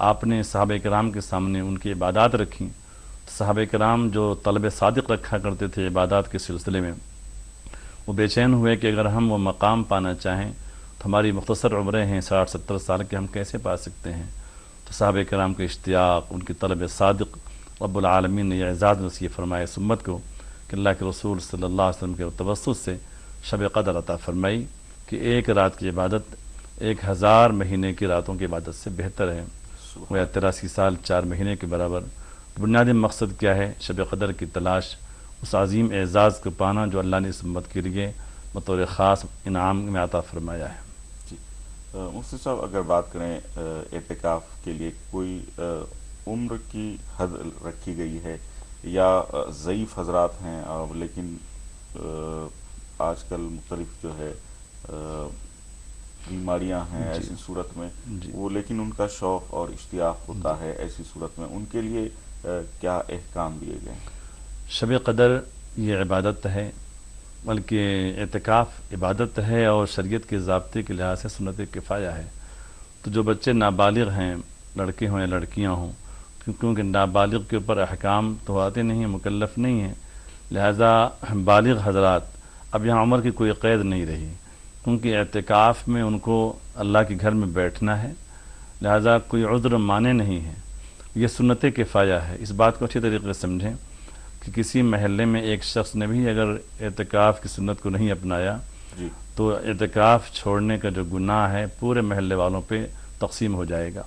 آپ نے صحابہ کرام کے سامنے ان کی عبادات رکھیں، صحابہ کرام جو طلب صادق رکھا کرتے تھے عبادات کے سلسلے میں، وہ بے چین ہوئے کہ اگر ہم وہ مقام پانا چاہیں تو ہماری مختصر عمریں ہیں 60-70 سال کے، ہم کیسے پا سکتے ہیں؟ تو صحابہ کرام کے اشتیاق، ان کی طلب صادق، رب العالمین نے یہ اعزاز نصیب فرمائے اس امت کو کہ اللہ کے رسول صلی اللہ علیہ وسلم کے توسط سے شب قدر عطا فرمائی کہ ایک رات کی عبادت 1000 مہینے کی راتوں کی عبادت سے بہتر ہے، گویا 83 سال 4 مہینے کے برابر۔ بنیادی مقصد کیا ہے؟ شب قدر کی تلاش، اس عظیم اعزاز کو پانا جو اللہ نے اس امت کے لیے بطور خاص انعام میں عطا فرمایا ہے۔ جی مفتی صاحب، اگر بات کریں اعتکاف کے لیے کوئی عمر کی حد رکھی گئی ہے یا ضعیف حضرات ہیں لیکن آج کل مختلف جو ہے بیماریاں ہیں ایسی صورت میں وہ لیکن ان کا شوق اور اشتیاق ہوتا ہے، ایسی صورت میں ان کے لیے کیا احکام دیے گئے ہیں؟ شب قدر یہ عبادت ہے، بلکہ اعتکاف عبادت ہے اور شریعت کے ضابطے کے لحاظ سے سنت کفایہ ہے۔ تو جو بچے نابالغ ہیں، لڑکے ہوں یا لڑکیاں ہوں، کیونکہ نابالغ کے اوپر احکام تو آتے نہیں ہیں، مکلف نہیں ہیں، لہذا بالغ حضرات اب یہاں عمر کی کوئی قید نہیں رہی، کیونکہ اعتکاف میں ان کو اللہ کے گھر میں بیٹھنا ہے، لہذا کوئی عذر مانے نہیں ہے، یہ سنت کفایہ ہے۔ اس بات کو اچھی طریقے سے سمجھیں کہ کسی محلے میں ایک شخص نے بھی اگر اعتکاف کی سنت کو نہیں اپنایا تو اعتکاف چھوڑنے کا جو گناہ ہے پورے محلے والوں پہ تقسیم ہو جائے گا۔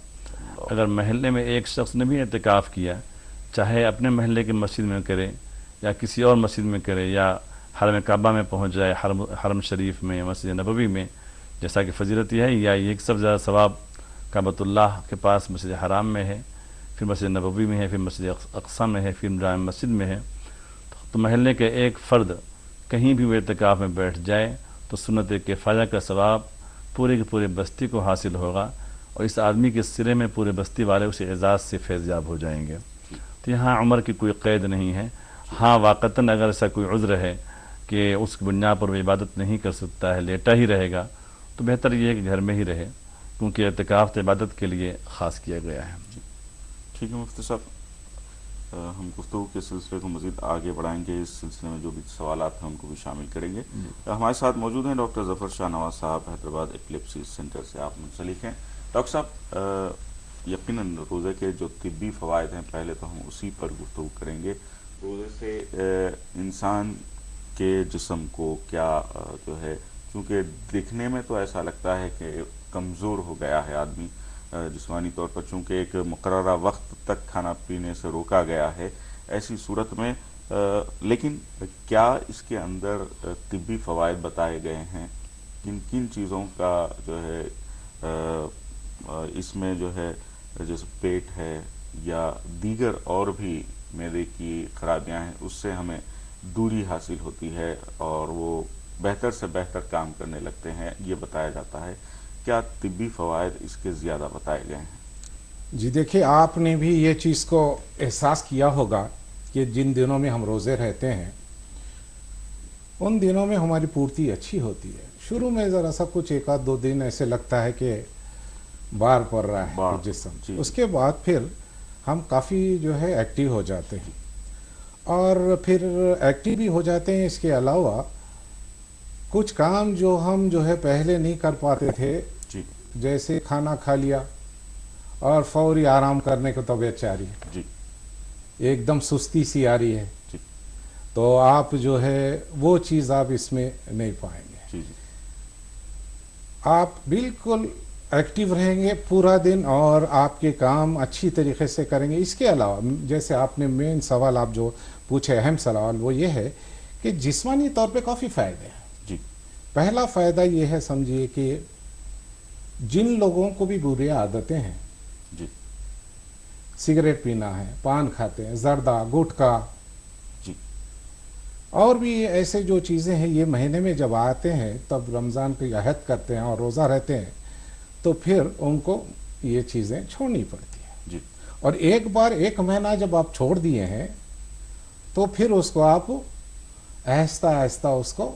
اگر محلے میں ایک شخص نے بھی اعتکاف کیا، چاہے اپنے محلے کی مسجد میں کرے یا کسی اور مسجد میں کرے یا حرم کعبہ میں پہنچ جائے، حرم شریف میں، مسجد نبوی میں، جیسا کہ فضیلت یہ ہے، یا ایک سب زیادہ ثواب کعبۃ اللہ کے پاس مسجد حرام میں ہے، پھر مسجد نبوی میں ہے، پھر مسجد اقصی میں ہے، پھر جامع مسجد میں ہے، تو محلے کے ایک فرد کہیں بھی وہ اعتکاف میں بیٹھ جائے تو سنت کفایہ کا ثواب پورے کی پوری بستی کو حاصل ہوگا، اور اس آدمی کے سرے میں پورے بستی والے اس اعزاز سے فیض یاب ہو جائیں گے۔ تو یہاں عمر کی کوئی قید نہیں ہے۔ ہاں واقعتاً اگر ایسا کوئی عذر ہے کہ اس کی بنیاد پر وہ عبادت نہیں کر سکتا ہے، لیٹا ہی رہے گا، تو بہتر یہ ہے کہ گھر میں ہی رہے، کیونکہ اعتکاف تو عبادت کے لیے خاص کیا گیا ہے۔ ٹھیک ہے مفتی صاحب، ہم گفتگو کے سلسلے کو مزید آگے بڑھائیں گے، اس سلسلے میں جو بھی سوالات ہیں ان کو بھی شامل کریں گے۔ ہمارے ساتھ موجود ہیں ڈاکٹر ظفر شاہ نواز صاحب، حیدرآباد ایپلیپسی سینٹر سے آپ منسلک ہیں۔ ڈاکٹر صاحب، یقیناً روزے کے جو طبی فوائد ہیں پہلے تو ہم اسی پر گفتگو کریں گے۔ روزے سے انسان کے جسم کو کیا جو ہے، کیونکہ دیکھنے میں تو ایسا لگتا ہے کہ کمزور ہو گیا ہے آدمی جسمانی طور پر، چونکہ ایک مقررہ وقت تک کھانا پینے سے روکا گیا ہے، ایسی صورت میں لیکن کیا اس کے اندر طبی فوائد بتائے گئے ہیں؟ کن کن چیزوں کا جو ہے اس میں جو ہے جیسے پیٹ ہے یا دیگر اور بھی معدے کی خرابیاں ہیں، اس سے ہمیں دوری حاصل ہوتی ہے اور وہ بہتر سے بہتر کام کرنے لگتے ہیں، یہ بتایا جاتا ہے۔ کیا طبی فوائد اس کے زیادہ بتائے گئے ہیں؟ جی دیکھیے، آپ نے بھی یہ چیز کو احساس کیا ہوگا کہ جن دنوں میں ہم روزے رہتے ہیں ان دنوں میں ہماری پورتی اچھی ہوتی ہے۔ شروع میں ذرا سا کچھ 1-2 دن ایسے لگتا ہے کہ بار پڑ رہا ہے جسم، اس کے بعد پھر ہم کافی جو ہے ایکٹیو ہو جاتے ہیں، اور پھر ایکٹیو بھی ہو جاتے ہیں۔ اس کے علاوہ کچھ کام جو ہم جو ہے پہلے نہیں کر پاتے تھے، جیسے کھانا کھا لیا اور فوری آرام کرنے کو طبیعت چاہ رہی ہے، ایک دم سستی سی آ رہی ہے، تو آپ جو ہے وہ چیز آپ اس میں نہیں پائیں گے۔ آپ بالکل ایکٹیو رہیں گے پورا دن اور آپ کے کام اچھی طریقے سے کریں گے۔ اس کے علاوہ جیسے آپ نے مین سوال آپ جو پوچھے، اہم سوال، وہ یہ ہے کہ جسمانی طور پہ کافی فائدے ہیں۔ پہلا فائدہ یہ ہے، سمجھیے کہ جن لوگوں کو بھی بری عادتیں ہیں، سگریٹ پینا ہے، پان کھاتے ہیں، زردہ، گٹکا اور بھی ایسے جو چیزیں ہیں، یہ مہینے میں جب آتے ہیں تب رمضان کی عہد کرتے ہیں اور روزہ رہتے ہیں تو پھر ان کو یہ چیزیں چھوڑنی پڑتی ہیں۔ اور ایک بار 1 مہینہ جب آپ چھوڑ دیے ہیں تو پھر اس کو آپ آہستہ آہستہ اس کو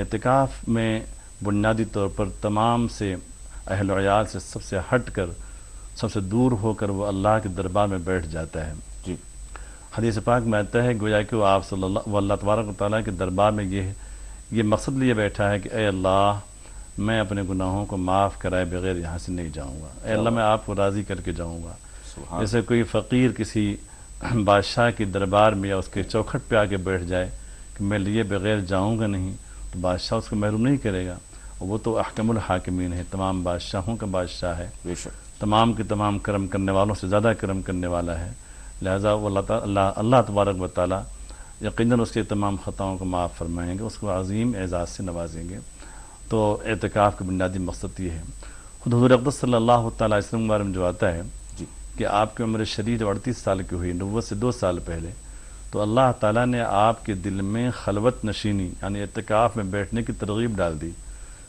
اعتکاف میں بنیادی طور پر تمام سے اہل و عیال سے سب سے ہٹ کر، سب سے دور ہو کر وہ اللہ کے دربار میں بیٹھ جاتا ہے۔ جی حدیث پاک میں آتا ہے گویا کہ وہ آپ صلی اللہ تبارک و تعالیٰ کے دربار میں یہ مقصد لیے بیٹھا ہے کہ اے اللہ، میں اپنے گناہوں کو معاف کرائے بغیر یہاں سے نہیں جاؤں گا، اے اللہ میں آپ کو راضی کر کے جاؤں گا۔ سبحان جیسے کوئی فقیر کسی بادشاہ کے دربار میں یا اس کے چوکھٹ پہ آ کے بیٹھ جائے کہ میں لیے بغیر جاؤں گا نہیں، تو بادشاہ اس کو محروم نہیں کرے گا، اور وہ تو احکم الحاکمین ہے، تمام بادشاہوں کا بادشاہ ہے، بے شک تمام کے تمام کرم کرنے والوں سے زیادہ کرم کرنے والا ہے، لہذا وہ اللہ تبارک و تعالیٰ یقیناً اس کے تمام خطاؤں کو معاف فرمائیں گے، اس کو عظیم اعزاز سے نوازیں گے۔ تو اعتکاف کا بنیادی مقصد یہ ہے۔ خود حضور اقدس صلی اللہ تعالیٰ علیہ وسلم کے بارے میں جو آتا ہے جی کہ آپ کی عمر شریف 38 سال کی ہوئی، نبوت سے 2 سال پہلے، تو اللہ تعالیٰ نے آپ کے دل میں خلوت نشینی یعنی اعتکاف میں بیٹھنے کی ترغیب ڈال دی۔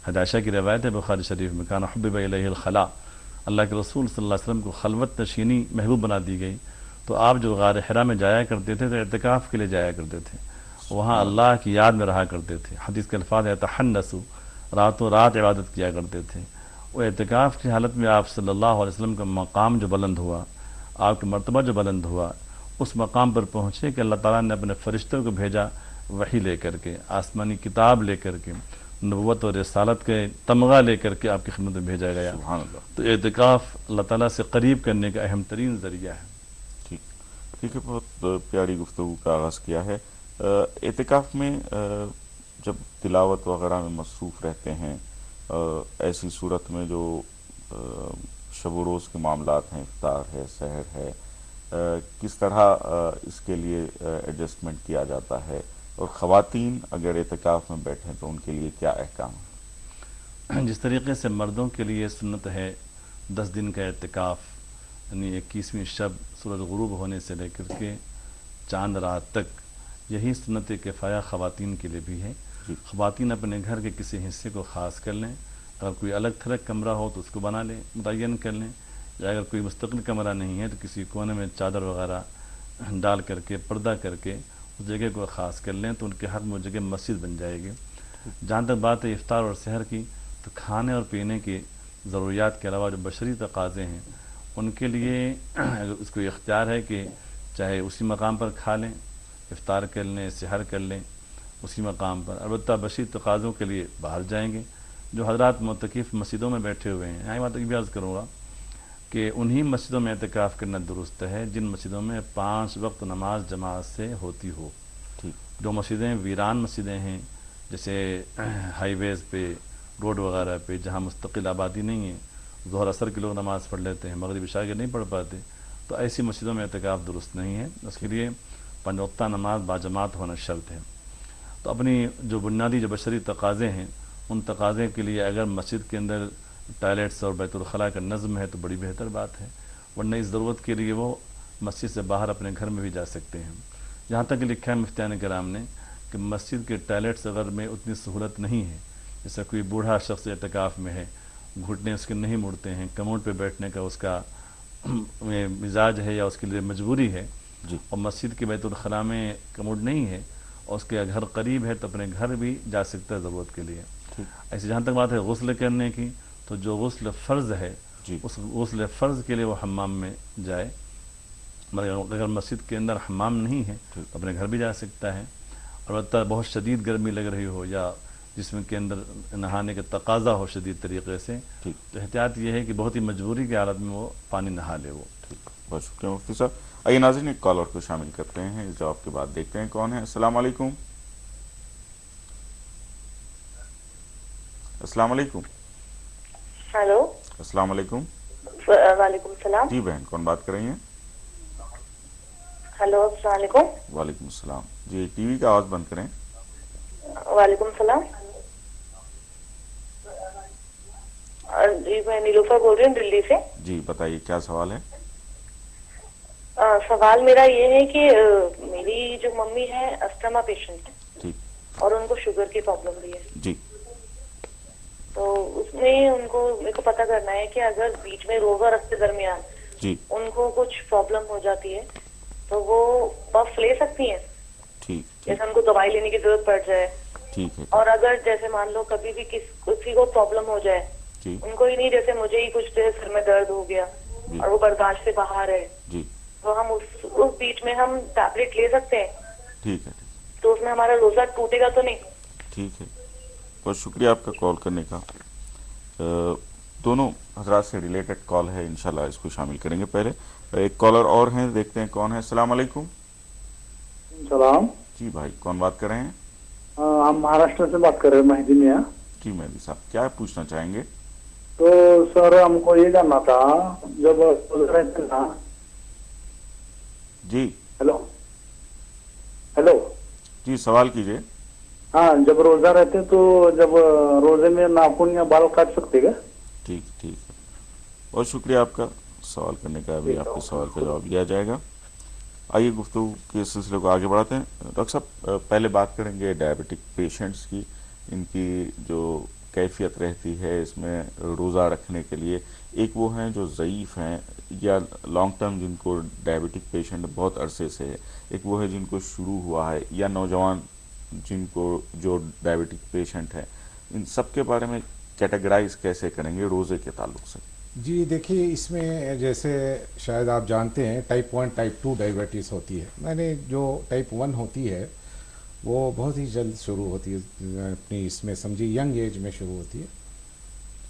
عائشہ کی روایت ہے بخاری شریف میں، کان حبب الیہ الخلاء، اللہ کے رسول صلی اللہ علیہ وسلم کو خلوت نشینی محبوب بنا دی گئی، تو آپ جو غار حرا میں جایا کرتے تھے تو اعتکاف کے لیے جایا کرتے تھے، وہاں اللہ کی یاد میں رہا کرتے تھے۔ حدیث کے الفاظ ہے تحنسوا، راتوں رات عبادت کیا کرتے تھے۔ وہ اعتکاف کی حالت میں آپ صلی اللہ علیہ وسلم کا مقام جو بلند ہوا، آپ کا مرتبہ جو بلند ہوا، اس مقام پر پہنچے کہ اللہ تعالیٰ نے اپنے فرشتوں کو بھیجا وحی لے کر کے، آسمانی کتاب لے کر کے، نبوت اور رسالت کے تمغہ لے کر کے آپ کی خدمت میں بھیجا گیا۔ سبحان اللہ۔ تو اعتکاف اللہ تعالیٰ سے قریب کرنے کا اہم ترین ذریعہ ہے۔ ٹھیک ہے، بہت پیاری گفتگو کا آغاز کیا ہے۔ اعتکاف میں جب تلاوت وغیرہ میں مصروف رہتے ہیں، ایسی صورت میں جو شب و روز کے معاملات ہیں، افطار ہے، سحر ہے، کس طرح اس کے لیے ایڈجسٹمنٹ کیا جاتا ہے، اور خواتین اگر اعتکاف میں بیٹھیں تو ان کے لیے کیا احکام ہے؟ جس طریقے سے مردوں کے لیے سنت ہے 10 دن کا اعتکاف، یعنی 21ویں شب سورج غروب ہونے سے لے کر کے چاند رات تک، یہی سنت کفایہ خواتین کے لیے بھی ہے۔ خواتین اپنے گھر کے کسی حصے کو خاص کر لیں، اگر کوئی الگ تھلگ کمرہ ہو تو اس کو بنا لیں، متعین کر لیں، یا اگر کوئی مستقل کمرہ نہیں ہے تو کسی کونے میں چادر وغیرہ ڈال کر کے، پردہ کر کے اس جگہ کو خاص کر لیں، تو ان کے حق میں وہ جگہ مسجد بن جائے گی۔ جہاں تک بات ہے افطار اور سحر کی، تو کھانے اور پینے کی ضروریات کے علاوہ جو بشری تقاضے ہیں، ان کے لیے اگر اس کو اختیار ہے کہ چاہے اسی مقام پر کھا لیں، افطار کر لیں، سحر کر لیں اسی مقام پر، البتہ بشری تقاضوں کے لیے باہر جائیں گے۔ جو حضرات معتکف مسجدوں میں بیٹھے ہوئے ہیں، یہاں بات یہ بھی عرض کروں گا کہ انہی مسجدوں میں اعتکاف کرنا درست ہے جن مسجدوں میں 5 وقت نماز جماعت سے ہوتی ہو۔ جو مسجدیں ویران مسجدیں ہیں، جیسے ہائی ویز پہ، روڈ وغیرہ پہ، جہاں مستقل آبادی نہیں ہے، ظہر اثر کے لوگ نماز پڑھ لیتے ہیں، مغرب عشاء کے نہیں پڑھ پاتے، تو ایسی مسجدوں میں اعتکاف درست نہیں ہے۔ اس کے لیے 5 وقتہ نماز باجماعت ہونا شرط ہے۔ تو اپنی جو بنیادی جو بشری تقاضے ہیں، ان تقاضے کے لیے اگر مسجد کے اندر ٹوائلٹس اور بیت الخلاء کا نظم ہے تو بڑی بہتر بات ہے، ورنہ اس ضرورت کے لیے وہ مسجد سے باہر اپنے گھر میں بھی جا سکتے ہیں۔ یہاں تک لکھا ہے مفتیان کرام نے کہ مسجد کے ٹوائلٹس اگر میں اتنی سہولت نہیں ہے، جیسے کوئی بوڑھا شخص اعتکاف میں ہے، گھٹنے اس کے نہیں مڑتے ہیں، کموڈ پہ بیٹھنے کا اس کا مزاج ہے یا اس کے لیے مجبوری ہے، اور مسجد کے بیت الخلاء میں کموڈ نہیں ہے اور اس کے گھر قریب ہے، تو اپنے گھر بھی جا سکتا ہے ضرورت کے لیے۔ ایسے جہاں تک بات ہے غسل کرنے کی، تو جو غسل فرض ہے اس غسل فرض کے لیے وہ حمام میں جائے، مگر اگر مسجد کے اندر حمام نہیں ہے تو اپنے گھر بھی جا سکتا ہے۔ البتہ بہت شدید گرمی لگ رہی ہو یا جسم کے اندر نہانے کا تقاضا ہو شدید طریقے سے، تو احتیاط یہ ہے کہ بہت ہی مجبوری کی حالت میں وہ پانی نہا لے۔ وہ بہت شکریہ مفتی صاحب۔ آئیے ناظرین ایک کالر کو شامل کرتے ہیں، اس جواب کے بعد دیکھتے ہیں کون ہے۔ السلام علیکم۔ السلام علیکم۔ ہیلو، السلام علیکم۔ وعلیکم السلام۔ جی بہن، کون بات کر رہی ہیں؟ ہیلو، السلام علیکم۔ وعلیکم السلام۔ جی ٹی وی کا آواز بند کریں۔ وعلیکم السلام۔ جی میں نیلوفر بول رہی ہوں دلی سے۔ جی بتائیے کیا سوال ہے؟ سوال میرا یہ ہے کہ میری جو ممی ہے استھما پیشنٹ ہے، ٹھیک، اور ان کو شوگر کی پرابلم بھی ہے۔ جی، تو اس میں ان کو میرے کو پتہ کرنا ہے کہ اگر بیچ میں روزہ رکھتے درمیان جی ان کو کچھ پرابلم ہو جاتی ہے تو وہ پف لے سکتی ہیں؟ ٹھیک، جیسے ان کو دوائی لینے کی ضرورت پڑ جائے ٹھیک ہے اور اگر جیسے مان لو کبھی بھی کسی کو پرابلم ہو جائے، جی ان کو ہی نہیں، جیسے مجھے ہی کچھ دیر سر میں درد ہو گیا جی اور وہ برداشت سے باہر ہے، جی تو ہم اس بیچ میں ہم ٹیبلٹ لے سکتے ہیں، ٹھیک ہے تو اس میں ہمارا روزہ ٹوٹے گا تو نہیں؟ ٹھیک ہے، بہت شکریہ آپ کا کال کرنے کا. دونوں حضرات سے ریلیٹڈ کال ہے، انشاءاللہ اس کو شامل کریں گے. پہلے ایک کالر اور ہیں، دیکھتے ہیں کون ہے. السلام علیکم. سلام. جی بھائی، کون بات کر رہے ہیں؟ ہم مہاراشٹر سے بات کر رہے ہیں، مہدی میاں. جی مہدی صاحب، کیا پوچھنا چاہیں گے؟ تو سر ہم کو یہ جاننا تھا، جب رہتے نا. جی ہیلو ہیلو. جی سوال کیجئے. ہاں، جب روزہ رہتے تو جب روزے میں ناخن یا بال کاٹ سکتے کیا؟ ٹھیک ہے، بہت شکریہ آپ کا سوال کرنے کا. ابھی آپ کے سوال کا جواب دیا جائے گا. آئیے گفتگو کے سلسلے کو آگے بڑھاتے ہیں. ڈاکٹر صاحب، پہلے بات کریں گے ڈائبٹک پیشنٹس کی. ان کی جو کیفیت رہتی ہے اس میں روزہ رکھنے کے لیے، ایک وہ ہیں جو ضعیف ہیں یا لانگ ٹرم جن کو ڈائبٹک پیشنٹ بہت عرصے سے ہے، ایک وہ ہے جن کو شروع ہوا ہے، یا نوجوان جن کو جو ڈائبٹک پیشنٹ ہیں. ان سب کے بارے میں کیٹیگرائز کیسے کریں گے روزے کے تعلق سے؟ جی دیکھیے، اس میں جیسے شاید آپ جانتے ہیں ٹائپ 1 ٹائپ 2 ڈائبٹیز ہوتی ہے. میں نے جو ٹائپ 1 ہوتی ہے وہ بہت ہی جلد شروع ہوتی ہے، اپنی اس میں سمجھیے ینگ ایج میں شروع ہوتی ہے،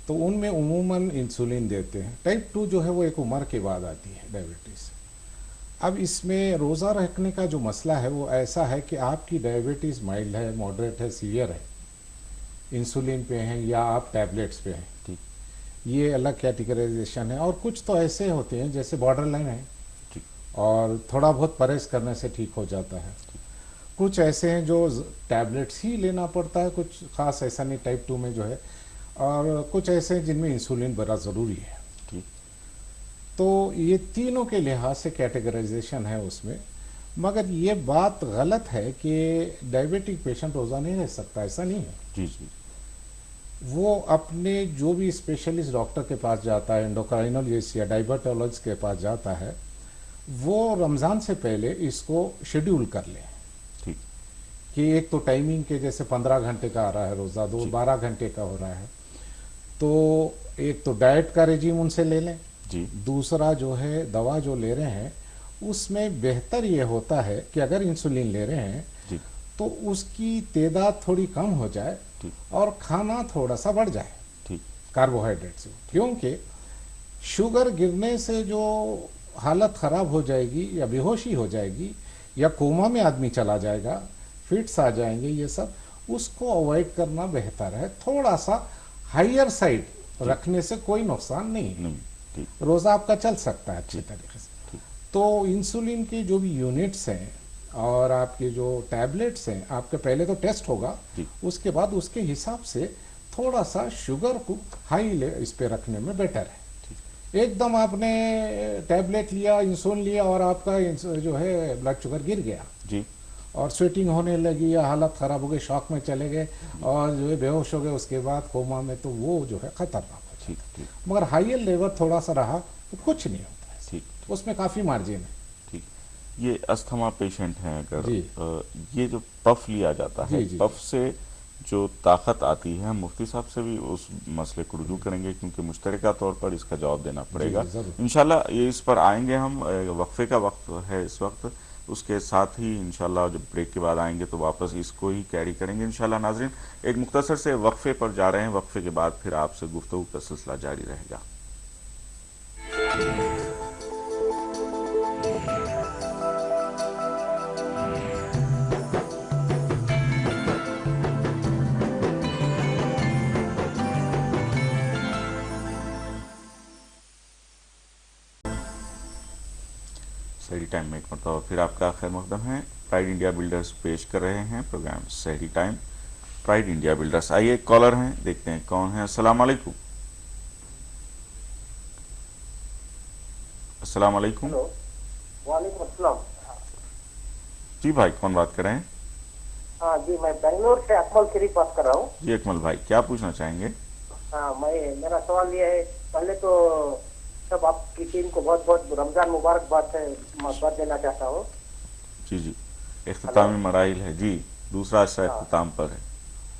تو ان میں عموماً انسولین دیتے ہیں. ٹائپ 2 جو ہے وہ ایک عمر کے بعد آتی ہے ڈائبٹیز. اب اس میں روزہ رکھنے کا جو مسئلہ ہے وہ ایسا ہے کہ آپ کی ڈائبٹیز مائلڈ ہے، ماڈریٹ ہے، سیویئر ہے، انسولین پہ ہیں یا آپ ٹیبلٹس پہ ہیں، یہ الگ کیٹیگرائزیشن ہے. اور کچھ تو ایسے ہوتے ہیں جیسے بارڈر لائن ہے اور تھوڑا بہت پرہیز کرنے سے ٹھیک ہو جاتا ہے. کچھ ایسے ہیں جو ٹیبلٹس ہی لینا پڑتا ہے، کچھ خاص ایسا نہیں ٹائپ 2 میں جو ہے، اور کچھ ایسے ہیں جن میں انسولین بڑا ضروری ہے. تو یہ تینوں کے لحاظ سے کیٹیگرائزیشن ہے اس میں. مگر یہ بات غلط ہے کہ ڈائبٹک پیشنٹ روزہ نہیں رہ سکتا، ایسا نہیں ہے. جی جی وہ اپنے جو بھی اسپیشلسٹ ڈاکٹر کے پاس جاتا ہے، انڈوکرائنولوجسٹ یا ڈائبٹولوجسٹ کے پاس جاتا ہے، وہ رمضان سے پہلے اس کو شیڈیول کر لیں کہ ایک تو ٹائمنگ کے جیسے 15 گھنٹے کا آ رہا ہے روزہ، 12 گھنٹے کا ہو رہا ہے، تو ایک تو ڈائٹ کا رجیم ان سے لے لیں. دوسرا جو ہے دوا جو لے رہے ہیں اس میں بہتر یہ ہوتا ہے کہ اگر انسولین لے رہے ہیں تو اس کی تعداد تھوڑی کم ہو جائے اور کھانا تھوڑا سا بڑھ جائے کاربوہائیڈریٹ سے، کیونکہ شوگر گرنے سے جو حالت خراب ہو جائے گی یا بے ہوشی ہو جائے گی یا کوما میں آدمی چلا جائے گا، فٹس آ جائیں گے، یہ سب اس کو اوائڈ کرنا بہتر ہے. تھوڑا سا ہائر سائڈ رکھنے سے کوئی نقصان نہیں ہے، روزہ آپ کا چل سکتا ہے اچھی طریقے سے. تو انسولین کی جو بھی یونٹس ہیں اور آپ کے جو ٹیبلٹس ہیں، آپ کے پہلے تو ٹیسٹ ہوگا، اس کے بعد اس کے حساب سے تھوڑا سا شوگر کو ہائی اس پہ رکھنے میں بیٹر ہے. ایک دم آپ نے ٹیبلٹ لیا، انسولین لیا اور آپ کا جو ہے بلڈ شوگر گر گیا اور سویٹنگ ہونے لگی یا حالت خراب ہو گئی، شاک میں چلے گئے اور جو ہے بے ہوش ہو گئے اس کے بعد کوما میں، تو وہ جو ہے خطرناک ہو جاتا ہے. مگر ہائر لیول تھوڑا سا رہا تو کچھ نہیں ہوتا ہے، اس میں کافی مارجن ہے. یہ استھما پیشنٹ ہیں، اگر یہ جو پف لیا جاتا ہے، پف سے جو طاقت آتی ہے، ہم مفتی صاحب سے بھی اس مسئلے کو رجوع کریں گے کیونکہ مشترکہ طور پر اس کا جواب دینا پڑے گا. انشاءاللہ یہ اس پر آئیں گے ہم. وقفے کا وقت ہے اس وقت، اس کے ساتھ ہی انشاءاللہ جب بریک کے بعد آئیں گے تو واپس اس کو ہی کیری کریں گے انشاءاللہ. ناظرین، ایک مختصر سے وقفے پر جا رہے ہیں، وقفے کے بعد پھر آپ سے گفتگو کا سلسلہ جاری رہے گا. سحری ٹائم میں ایک مرتبہ پھر آپ کا خیر مقدم ہے. پرائڈ انڈیا بلڈرز پیش کر رہے ہیں پروگرام سحری ٹائم. Pride India builders. آئیے ایک کالر ہیں، دیکھتے ہیں کون ہیں. السلام علیکم. السلام علیکم. وعلیکم السلام. جی بھائی، کون بات کر رہے ہیں؟ ہاں جی، میں بنگلور سے اکمل شریف بات کر رہا ہوں. جی اکمل بھائی، کیا پوچھنا چاہیں گے؟ ہاں، میرا سوال یہ ہے، پہلے تو سب آپ کی ٹیم کو بہت بہت رمضان مبارکباد دینا چاہتا ہوں. جی اختتامی مراحل ہے. جی دوسرا حصہ اختتام پر ہے.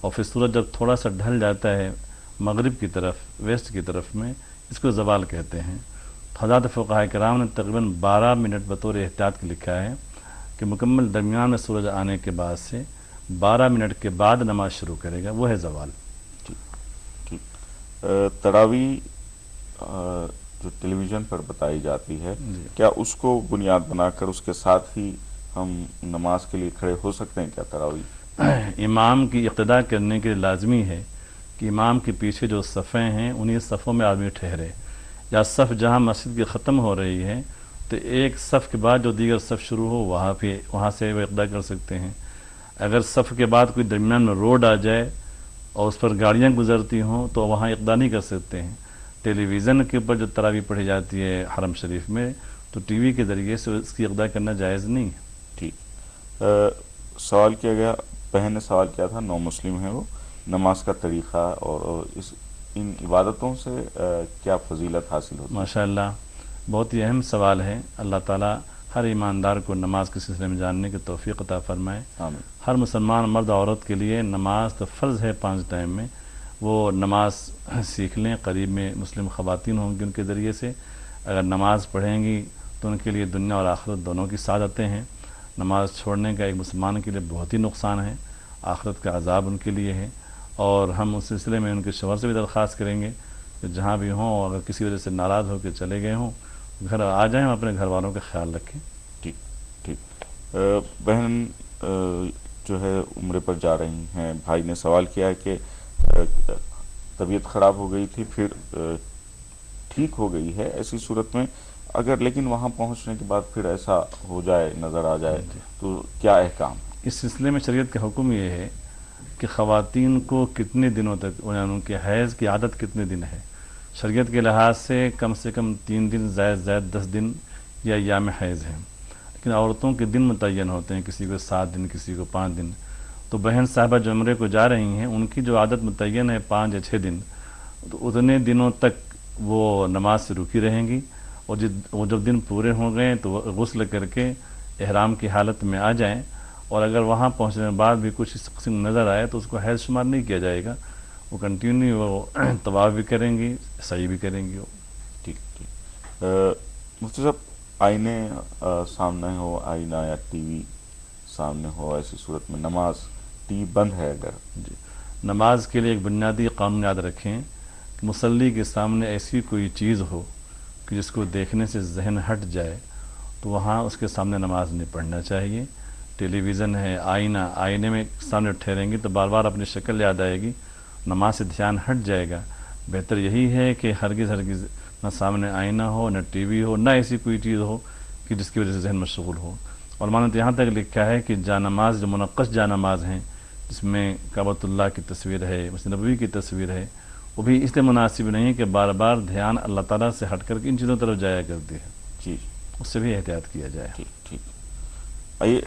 اور پھر سورج جب تھوڑا سا ڈھل جاتا ہے مغرب کی طرف، ویسٹ کی طرف میں، اس کو زوال کہتے ہیں۔ حضرات فقہاء کرام نے تقریباً 12 منٹ بطور احتیاط کے لکھا ہے کہ مکمل درمیان میں سورج آنے کے بعد سے 12 منٹ کے بعد نماز شروع کرے گا، وہ ہے زوال۔ تراویح جو ٹیلی ویژن پر بتائی جاتی ہے، کیا اس کو بنیاد بنا کر اس کے ساتھ ہی ہم نماز کے لیے کھڑے ہو سکتے ہیں کیا تراویح؟ امام کی اقتداء کرنے کے لیے لازمی ہے کہ امام کے پیچھے جو صفیں ہیں انہی صفوں میں آدمی ٹھہرے، یا صف جہاں مسجد کی ختم ہو رہی ہے تو ایک صف کے بعد جو دیگر صف شروع ہو وہاں سے وہ اقتداء کر سکتے ہیں۔ اگر صف کے بعد کوئی درمیان میں روڈ آ جائے اور اس پر گاڑیاں گزرتی ہوں تو وہاں اقتداء نہیں کر سکتے ہیں۔ ٹیلی ویژن کے اوپر جو تراویح پڑھی جاتی ہے حرم شریف میں، تو ٹی وی کے ذریعے سے اس کی اقتداء کرنا جائز نہیں ہے۔ ٹھیک، سوال کیا گیا، بہن نے سوال کیا تھا، نو مسلم ہے وہ، نماز کا طریقہ اور ان عبادتوں سے کیا فضیلت حاصل ہوتی ہے؟ ماشاءاللہ، بہت ہی اہم سوال ہے۔ اللہ تعالیٰ ہر ایماندار کو نماز کے سلسلے میں جاننے کی توفیق عطا فرمائے۔ آمین۔ ہر مسلمان مرد عورت کے لیے نماز تو فرض ہے 5 ٹائم میں، وہ نماز سیکھ لیں۔ قریب میں مسلم خواتین ہوں گی، ان کے ذریعے سے اگر نماز پڑھیں گی تو ان کے لیے دنیا اور آخرت دونوں کی سعادتیں ہیں۔ نماز چھوڑنے کا ایک مسلمان کے لیے بہت ہی نقصان ہے، آخرت کا عذاب ان کے لیے ہے۔ اور ہم اس سلسلے میں ان کے شوہر سے بھی درخواست کریں گے کہ جہاں بھی ہوں، اگر کسی وجہ سے ناراض ہو کے چلے گئے ہوں، گھر آ جائیں، اپنے گھر والوں کا خیال رکھیں۔ ٹھیک، بہن جو ہے عمرے پر جا رہی ہیں، بھائی نے سوال کیا ہے کہ طبیعت خراب ہو گئی تھی، پھر ٹھیک ہو گئی ہے، ایسی صورت میں اگر لیکن وہاں پہنچنے کے بعد پھر ایسا ہو جائے، نظر آ جائے، تو کیا احکام؟ اس سلسلے میں شریعت کا حکم یہ ہے کہ خواتین کو کتنے دنوں تک، ان کے حیض کی عادت کتنے دن ہے۔ شریعت کے لحاظ سے کم 3 دن، زائد 10 دن یا ایام حیض ہیں، لیکن عورتوں کے دن متعین ہوتے ہیں، کسی کو 7 دن، کسی کو 5 دن۔ تو بہن صاحبہ جو عمرے کو جا رہی ہیں، ان کی جو عادت متعین ہے 5 یا 6 دن، تو اتنے دنوں تک وہ نماز سے رکی رہیں گی، اور وہ جب دن پورے ہو گئے تو وہ غسل کر کے احرام کی حالت میں آ جائیں، اور اگر وہاں پہنچنے کے بعد بھی کچھ اس قسم نظر آئے تو اس کو حیض شمار نہیں کیا جائے گا، وہ کنٹینیو وہ طواف بھی کریں گی، سعی بھی کریں گی۔ ٹھیک، مفتی صاحب، آئینے سامنے ہو، آئینہ یا ٹی وی سامنے ہو، ایسی صورت میں نماز، ٹی وی بند ہے اگر؟ جی، نماز کے لیے ایک بنیادی قانون یاد رکھیں کہ مصلی کے سامنے ایسی کوئی چیز ہو کہ جس کو دیکھنے سے ذہن ہٹ جائے تو وہاں اس کے سامنے نماز نہیں پڑھنا چاہیے۔ ٹیلی ویژن ہے، آئینے میں سامنے ٹھہریں گی تو بار بار اپنی شکل یاد آئے گی، نماز سے دھیان ہٹ جائے گا۔ بہتر یہی ہے کہ ہرگز نہ سامنے آئینہ ہو، نہ ٹی وی ہو، نہ ایسی کوئی چیز ہو کہ جس کی وجہ سے ذہن مشغول ہو۔ اور میں نے یہاں تک لکھا ہے کہ جانماز، جو منقش جانماز ہیں، جس میں کعبۃ اللہ کی تصویر ہے، مسجد نبوی کی تصویر ہے، وہ بھی اس لیے مناسب نہیں کہ بار بار دھیان اللہ تعالیٰ سے ہٹ کر کے ان چیزوں طرف جایا کرتی ہے۔ جی، اس سے بھی احتیاط کیا جائے۔ ٹھیک، آئیے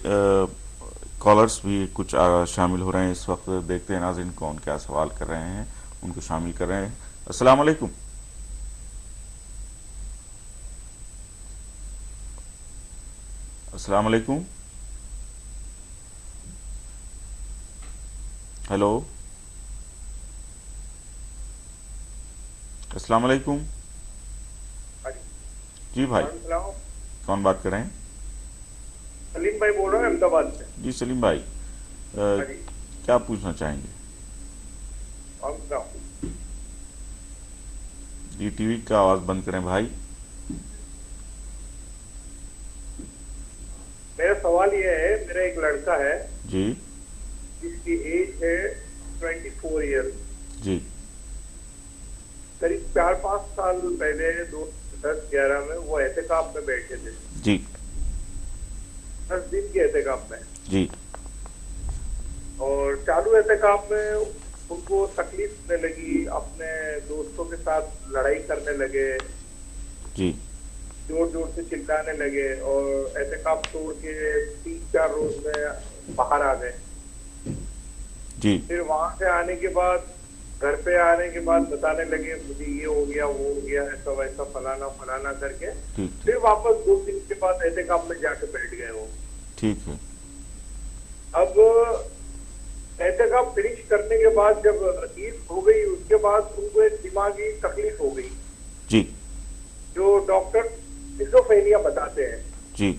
کالرز بھی کچھ شامل ہو رہے ہیں اس وقت، دیکھتے ہیں ناظرین کون کیا سوال کر رہے ہیں، ان کو شامل کر رہے ہیں۔ السلام علیکم۔ السلام علیکم۔ ہیلو، السلام علیکم۔ جی بھائی، کون بات کر رہے ہیں؟ سلیم بھائی بول رہے ہیں احمد آباد سے۔ جی سلیم بھائی، کیا پوچھنا چاہیں گے؟ جی ٹی وی کا آواز بند کریں بھائی۔ میرا سوال یہ ہے، میرا ایک لڑکا ہے جی، جس کی ایج ہے 24 ایئر، جی، قریب 4-5 سال پہلے 2010-11 میں وہ اعتکاف میں بیٹھے تھے، جی، 10 دن کے اعتکاف میں، جی، اور چالو اعتکاف میں ان کو تکلیف ہونے لگی، اپنے دوستوں کے ساتھ لڑائی کرنے لگے، جی، زور زور سے چلانے لگے، اور اعتکاف توڑ کے 3-4 روز میں باہر آ گئے۔ جی، پھر وہاں سے آنے کے بعد، گھر پہ آنے کے بعد بتانے لگے مجھے یہ ہو گیا، وہ ہو گیا، ایسا ویسا فلانا کر کے پھر واپس 2 دن کے بعد اعتکاف میں جا کے بیٹھ گئے وہ۔ ٹھیک ہے۔ اب اعتکاف اعتکاف فنش کرنے کے بعد جب عید ہو گئی اس کے بعد ان کو ایک دماغی تکلیف ہو گئی جی جو ڈاکٹر سکیزوفرینیا بتاتے ہیں. جی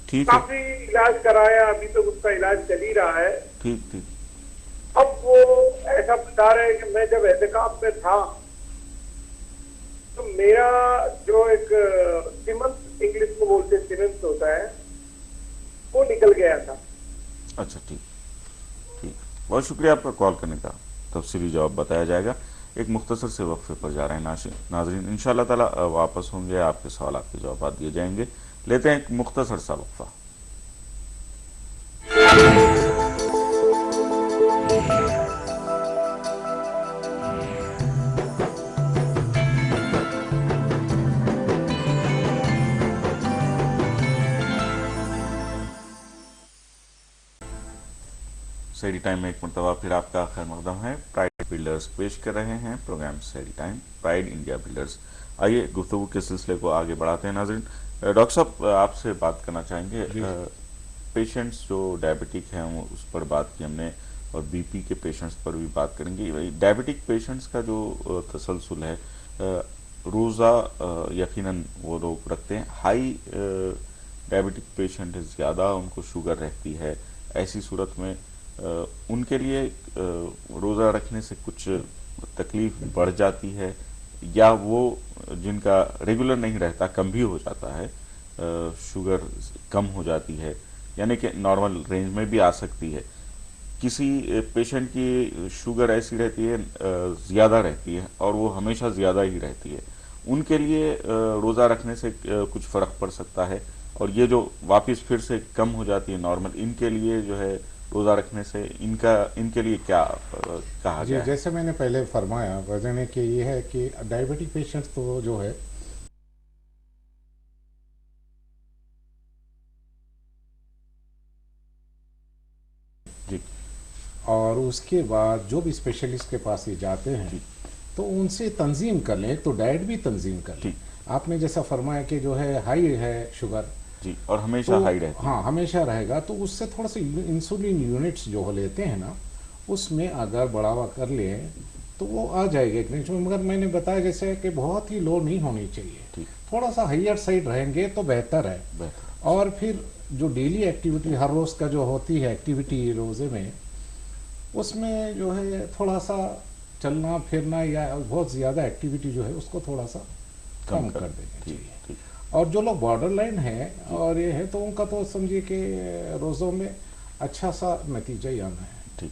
ٹھیک ہے. کافی علاج کرایا, ابھی تک اس کا علاج چل ہی رہا ہے. ٹھیک. اب وہ ایسا بتا رہے کہ میں جب اعتکاف میں تھا تو میرا جو ایک سیمنس انگلش میں بولتے سیمنس ہوتا ہے وہ نکل گیا تھا. اچھا ٹھیک. بہت شکریہ آپ کا کال کرنے کا, تفصیلی جواب بتایا جائے گا. ایک مختصر سے وقفے پر جا رہے ہیں ناظرین, انشاءاللہ تعالی واپس ہوں گے, آپ کے سوالات کے جوابات دیے جائیں گے. لیتے ہیں ایک مختصر سا وقفہ. سحری ٹائم میں ایک مرتبہ پھر آپ کا خیر مقدم ہے. پرائیڈ بلڈرز پیش کر رہے ہیں پروگرام سحری ٹائم, پرائیڈ انڈیا بلڈرز. آئیے گفتگو کے سلسلے کو آگے بڑھاتے ہیں ناظرین. ڈاکٹر صاحب آپ سے بات کرنا چاہیں گے. پیشنٹس جو ڈائبٹک ہیں اس پر بات کی ہم نے, اور بی پی کے پیشنٹس پر بھی بات کریں گے. ڈائبٹک پیشنٹس کا جو تسلسل ہے, روزہ یقیناً وہ لوگ رکھتے ہیں. ہائی ڈائبٹک پیشنٹ زیادہ ان کو شوگر رہتی ہے, ایسی صورت میں ان کے لیے روزہ رکھنے سے کچھ تکلیف بڑھ جاتی ہے, یا وہ جن کا ریگولر نہیں رہتا کم بھی ہو جاتا ہے, شوگر کم ہو جاتی ہے, یعنی کہ نارمل رینج میں بھی آ سکتی ہے. کسی پیشنٹ کی شوگر ایسی رہتی ہے زیادہ رہتی ہے اور وہ ہمیشہ زیادہ ہی رہتی ہے, ان کے لیے روزہ رکھنے سے کچھ فرق پڑ سکتا ہے, اور یہ جو واپس پھر سے کم ہو جاتی ہے نارمل, ان کے لیے جو ہے روزہ رکھنے سے ان کے لیے کیا کہا گیا ہے؟ جیسے میں نے پہلے فرمایا, وجہ ہے کہ یہ ہے کہ ڈائبٹک پیشنٹس تو جو ہے جی, اور اس کے بعد جو بھی اسپیشلسٹ کے پاس یہ جاتے ہیں تو ان سے تنظیم کر لیں, تو ڈائٹ بھی تنظیم کر لیں. آپ نے جیسا فرمایا کہ جو ہے ہائی ہے شوگر, جی, اور ہمیشہ ہائی رہتی ہے. ہاں ہمیشہ رہے گا, تو اس سے تھوڑا سا انسولین یونٹس جو لیتے ہیں نا, اس میں اگر بڑھاوا کر لیں تو وہ آ جائے گا ایک نیچ میں. مگر میں نے بتایا جیسے کہ بہت ہی لو نہیں ہونی چاہیے, تھوڑا سا ہائر سائڈ رہیں گے تو بہتر ہے. اور پھر جو ڈیلی ایکٹیویٹی ہر روز کا جو ہوتی ہے ایکٹیویٹی روزے میں, اس میں جو ہے تھوڑا سا چلنا پھرنا یا بہت زیادہ ایکٹیویٹی جو ہے اس کو تھوڑا سا کم کر دینا چاہیے. اور جو لوگ بارڈر لائن ہیں اور یہ ہے تو ان کا تو سمجھیے کہ روزوں میں اچھا سا نتیجہ ہی آنا ہے,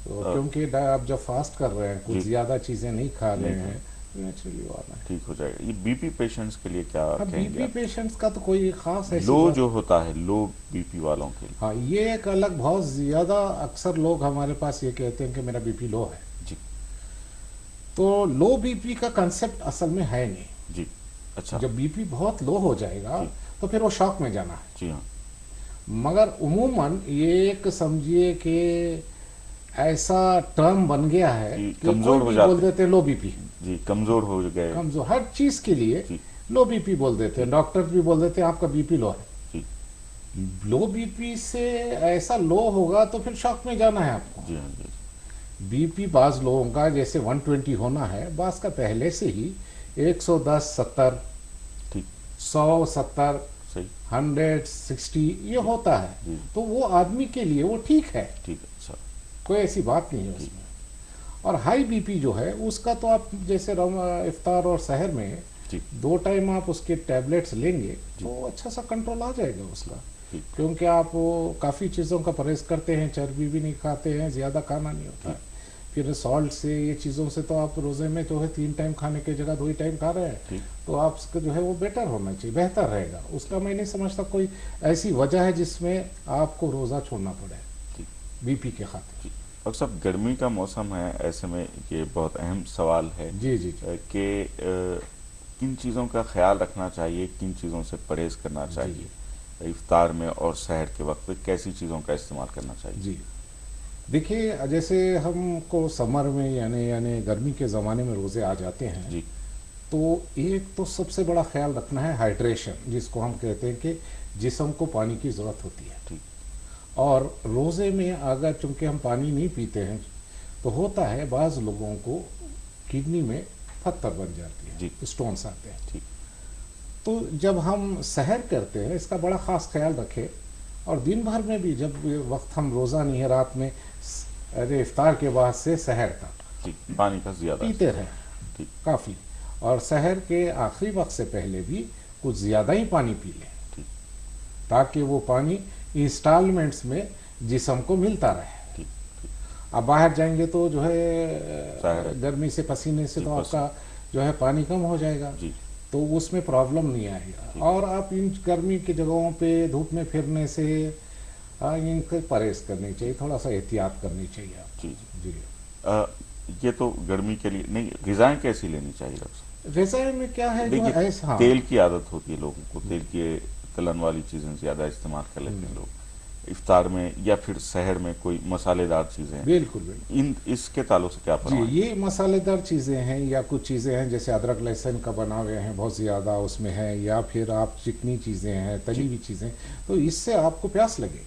کیونکہ آپ جب فاسٹ کر رہے ہیں, کچھ زیادہ چیزیں نہیں کھا رہے ہیں, نیچرلی وہ آنا ہے. ٹھیک ہو جائے گا. یہ بی پی پیشنٹس کے لیے کیا کہیں گے؟ بی پی پیشنٹس کا تو کوئی خاص ہے, لو جو ہوتا ہے, لو بی پی والوں کے لیے, ہاں یہ ایک الگ بہت زیادہ اکثر لوگ ہمارے پاس یہ کہتے ہیں کہ میرا بی پی لو ہے. جی, تو لو بی پی کا کنسپٹ اصل میں ہے نہیں. جی, اچھا, جب بی پی بہت لو ہو جائے گا تو پھر وہ شاک میں جانا ہے. جی ہاں, مگر عموماً یہ ایک سمجھیے کہ ایسا ٹرم بن گیا ہے کہ کمزور ہو بول دیتے لو بی پی. جی, کمزور ہو گئے, کمزور ہر چیز کے لیے لو بی پی بول دیتے ہیں. ڈاکٹر بھی بول دیتے ہیں آپ کا بی پی لو ہے. لو بی پی سے ایسا لو ہوگا تو پھر شاک میں جانا ہے آپ کو. جی ہاں, جی, بی پی بعض لوگوں کا جیسے 120 ہونا ہے, بعض کا پہلے سے ہی 110 70 100 70 160 یہ ہوتا ہے, تو وہ آدمی کے لیے وہ ٹھیک ہے, کوئی ایسی بات نہیں ہے اس میں. اور ہائی بی پی جو ہے اس کا تو آپ جیسے افطار اور سحر میں 2 ٹائم آپ اس کے ٹیبلیٹس لیں گے تو اچھا سا کنٹرول آ جائے گا اس کا, کیونکہ آپ کافی چیزوں کا پرہیز کرتے ہیں, چربی بھی نہیں کھاتے ہیں, زیادہ کھانا نہیں ہوتا ہے. پھر سالٹ سے یہ چیزوں سے تو آپ روزے میں جو ہے 3 ٹائم کھانے کی جگہ 2 ہی ٹائم کھا رہے ہیں, تو آپ کا جو ہے وہ بیٹر ہونا چاہیے, بہتر رہے گا. اس کا میں نہیں سمجھتا کوئی ایسی وجہ ہے جس میں آپ کو روزہ چھوڑنا پڑے بی پی کے خاطر. ڈاکٹر صاحب, گرمی کا موسم ہے, ایسے میں یہ بہت اہم سوال ہے کہ کن چیزوں کا خیال رکھنا چاہیے, کن چیزوں سے پرہیز کرنا چاہیے افطار میں اور سحر کے وقت, کیسی چیزوں کا استعمال کرنا چاہیے؟ جی دیکھیے, جیسے ہم کو سمر میں یعنی گرمی کے زمانے میں روزے آ جاتے ہیں, تو ایک تو سب سے بڑا خیال رکھنا ہے ہائیڈریشن, جس کو ہم کہتے ہیں کہ جسم کو پانی کی ضرورت ہوتی ہے. اور روزے میں اگر چونکہ ہم پانی نہیں پیتے ہیں تو ہوتا ہے بعض لوگوں کو کڈنی میں پتھر بن جاتی ہے, اسٹونس آتے ہیں. تو جب ہم سحر کرتے ہیں اس کا بڑا خاص خیال رکھیں, اور دن بھر میں بھی جب وقت ہم روزہ نہیں ہے رات میں افطار کے بعد سے سحر تک پانی کا زیادہ پیتے رہیں کافی, اور سحر کے آخری وقت سے پہلے بھی کچھ زیادہ ہی پانی پی لیں تاکہ وہ پانی انسٹالمنٹس میں جسم کو ملتا رہے. اب باہر جائیں گے تو جو ہے گرمی سے پسینے سے تو آپ کا جو ہے پانی کم ہو جائے گا, تو اس میں پرابلم نہیں آئے گا. اور آپ ان گرمی کی جگہوں پہ دھوپ میں پھرنے سے ان کو پرہیز کرنی چاہیے, تھوڑا سا احتیاط کرنی چاہیے آپ. جی یہ تو گرمی کے لیے نہیں, غذائیں کیسی لینی چاہیے ڈاکٹر صاحب؟ غذائیں میں کیا ہے, دیکھیے تیل کی عادت ہوتی ہے لوگوں کو, تیل کی تلن والی چیزیں زیادہ استعمال کر لیتے ہیں لوگ افطار میں یا پھر سحر میں, کوئی مسالے دار چیزیں. بالکل اس کے تعلق سے کیا فرمائیں؟ یہ مسالے دار چیزیں ہیں یا کچھ چیزیں ہیں جیسے ادرک لہسن کا بنا ہوئے ہیں بہت زیادہ اس میں ہے, یا پھر آپ چکنی چیزیں ہیں, تلی ہوئی چیزیں, تو اس سے آپ کو پیاس لگے گی.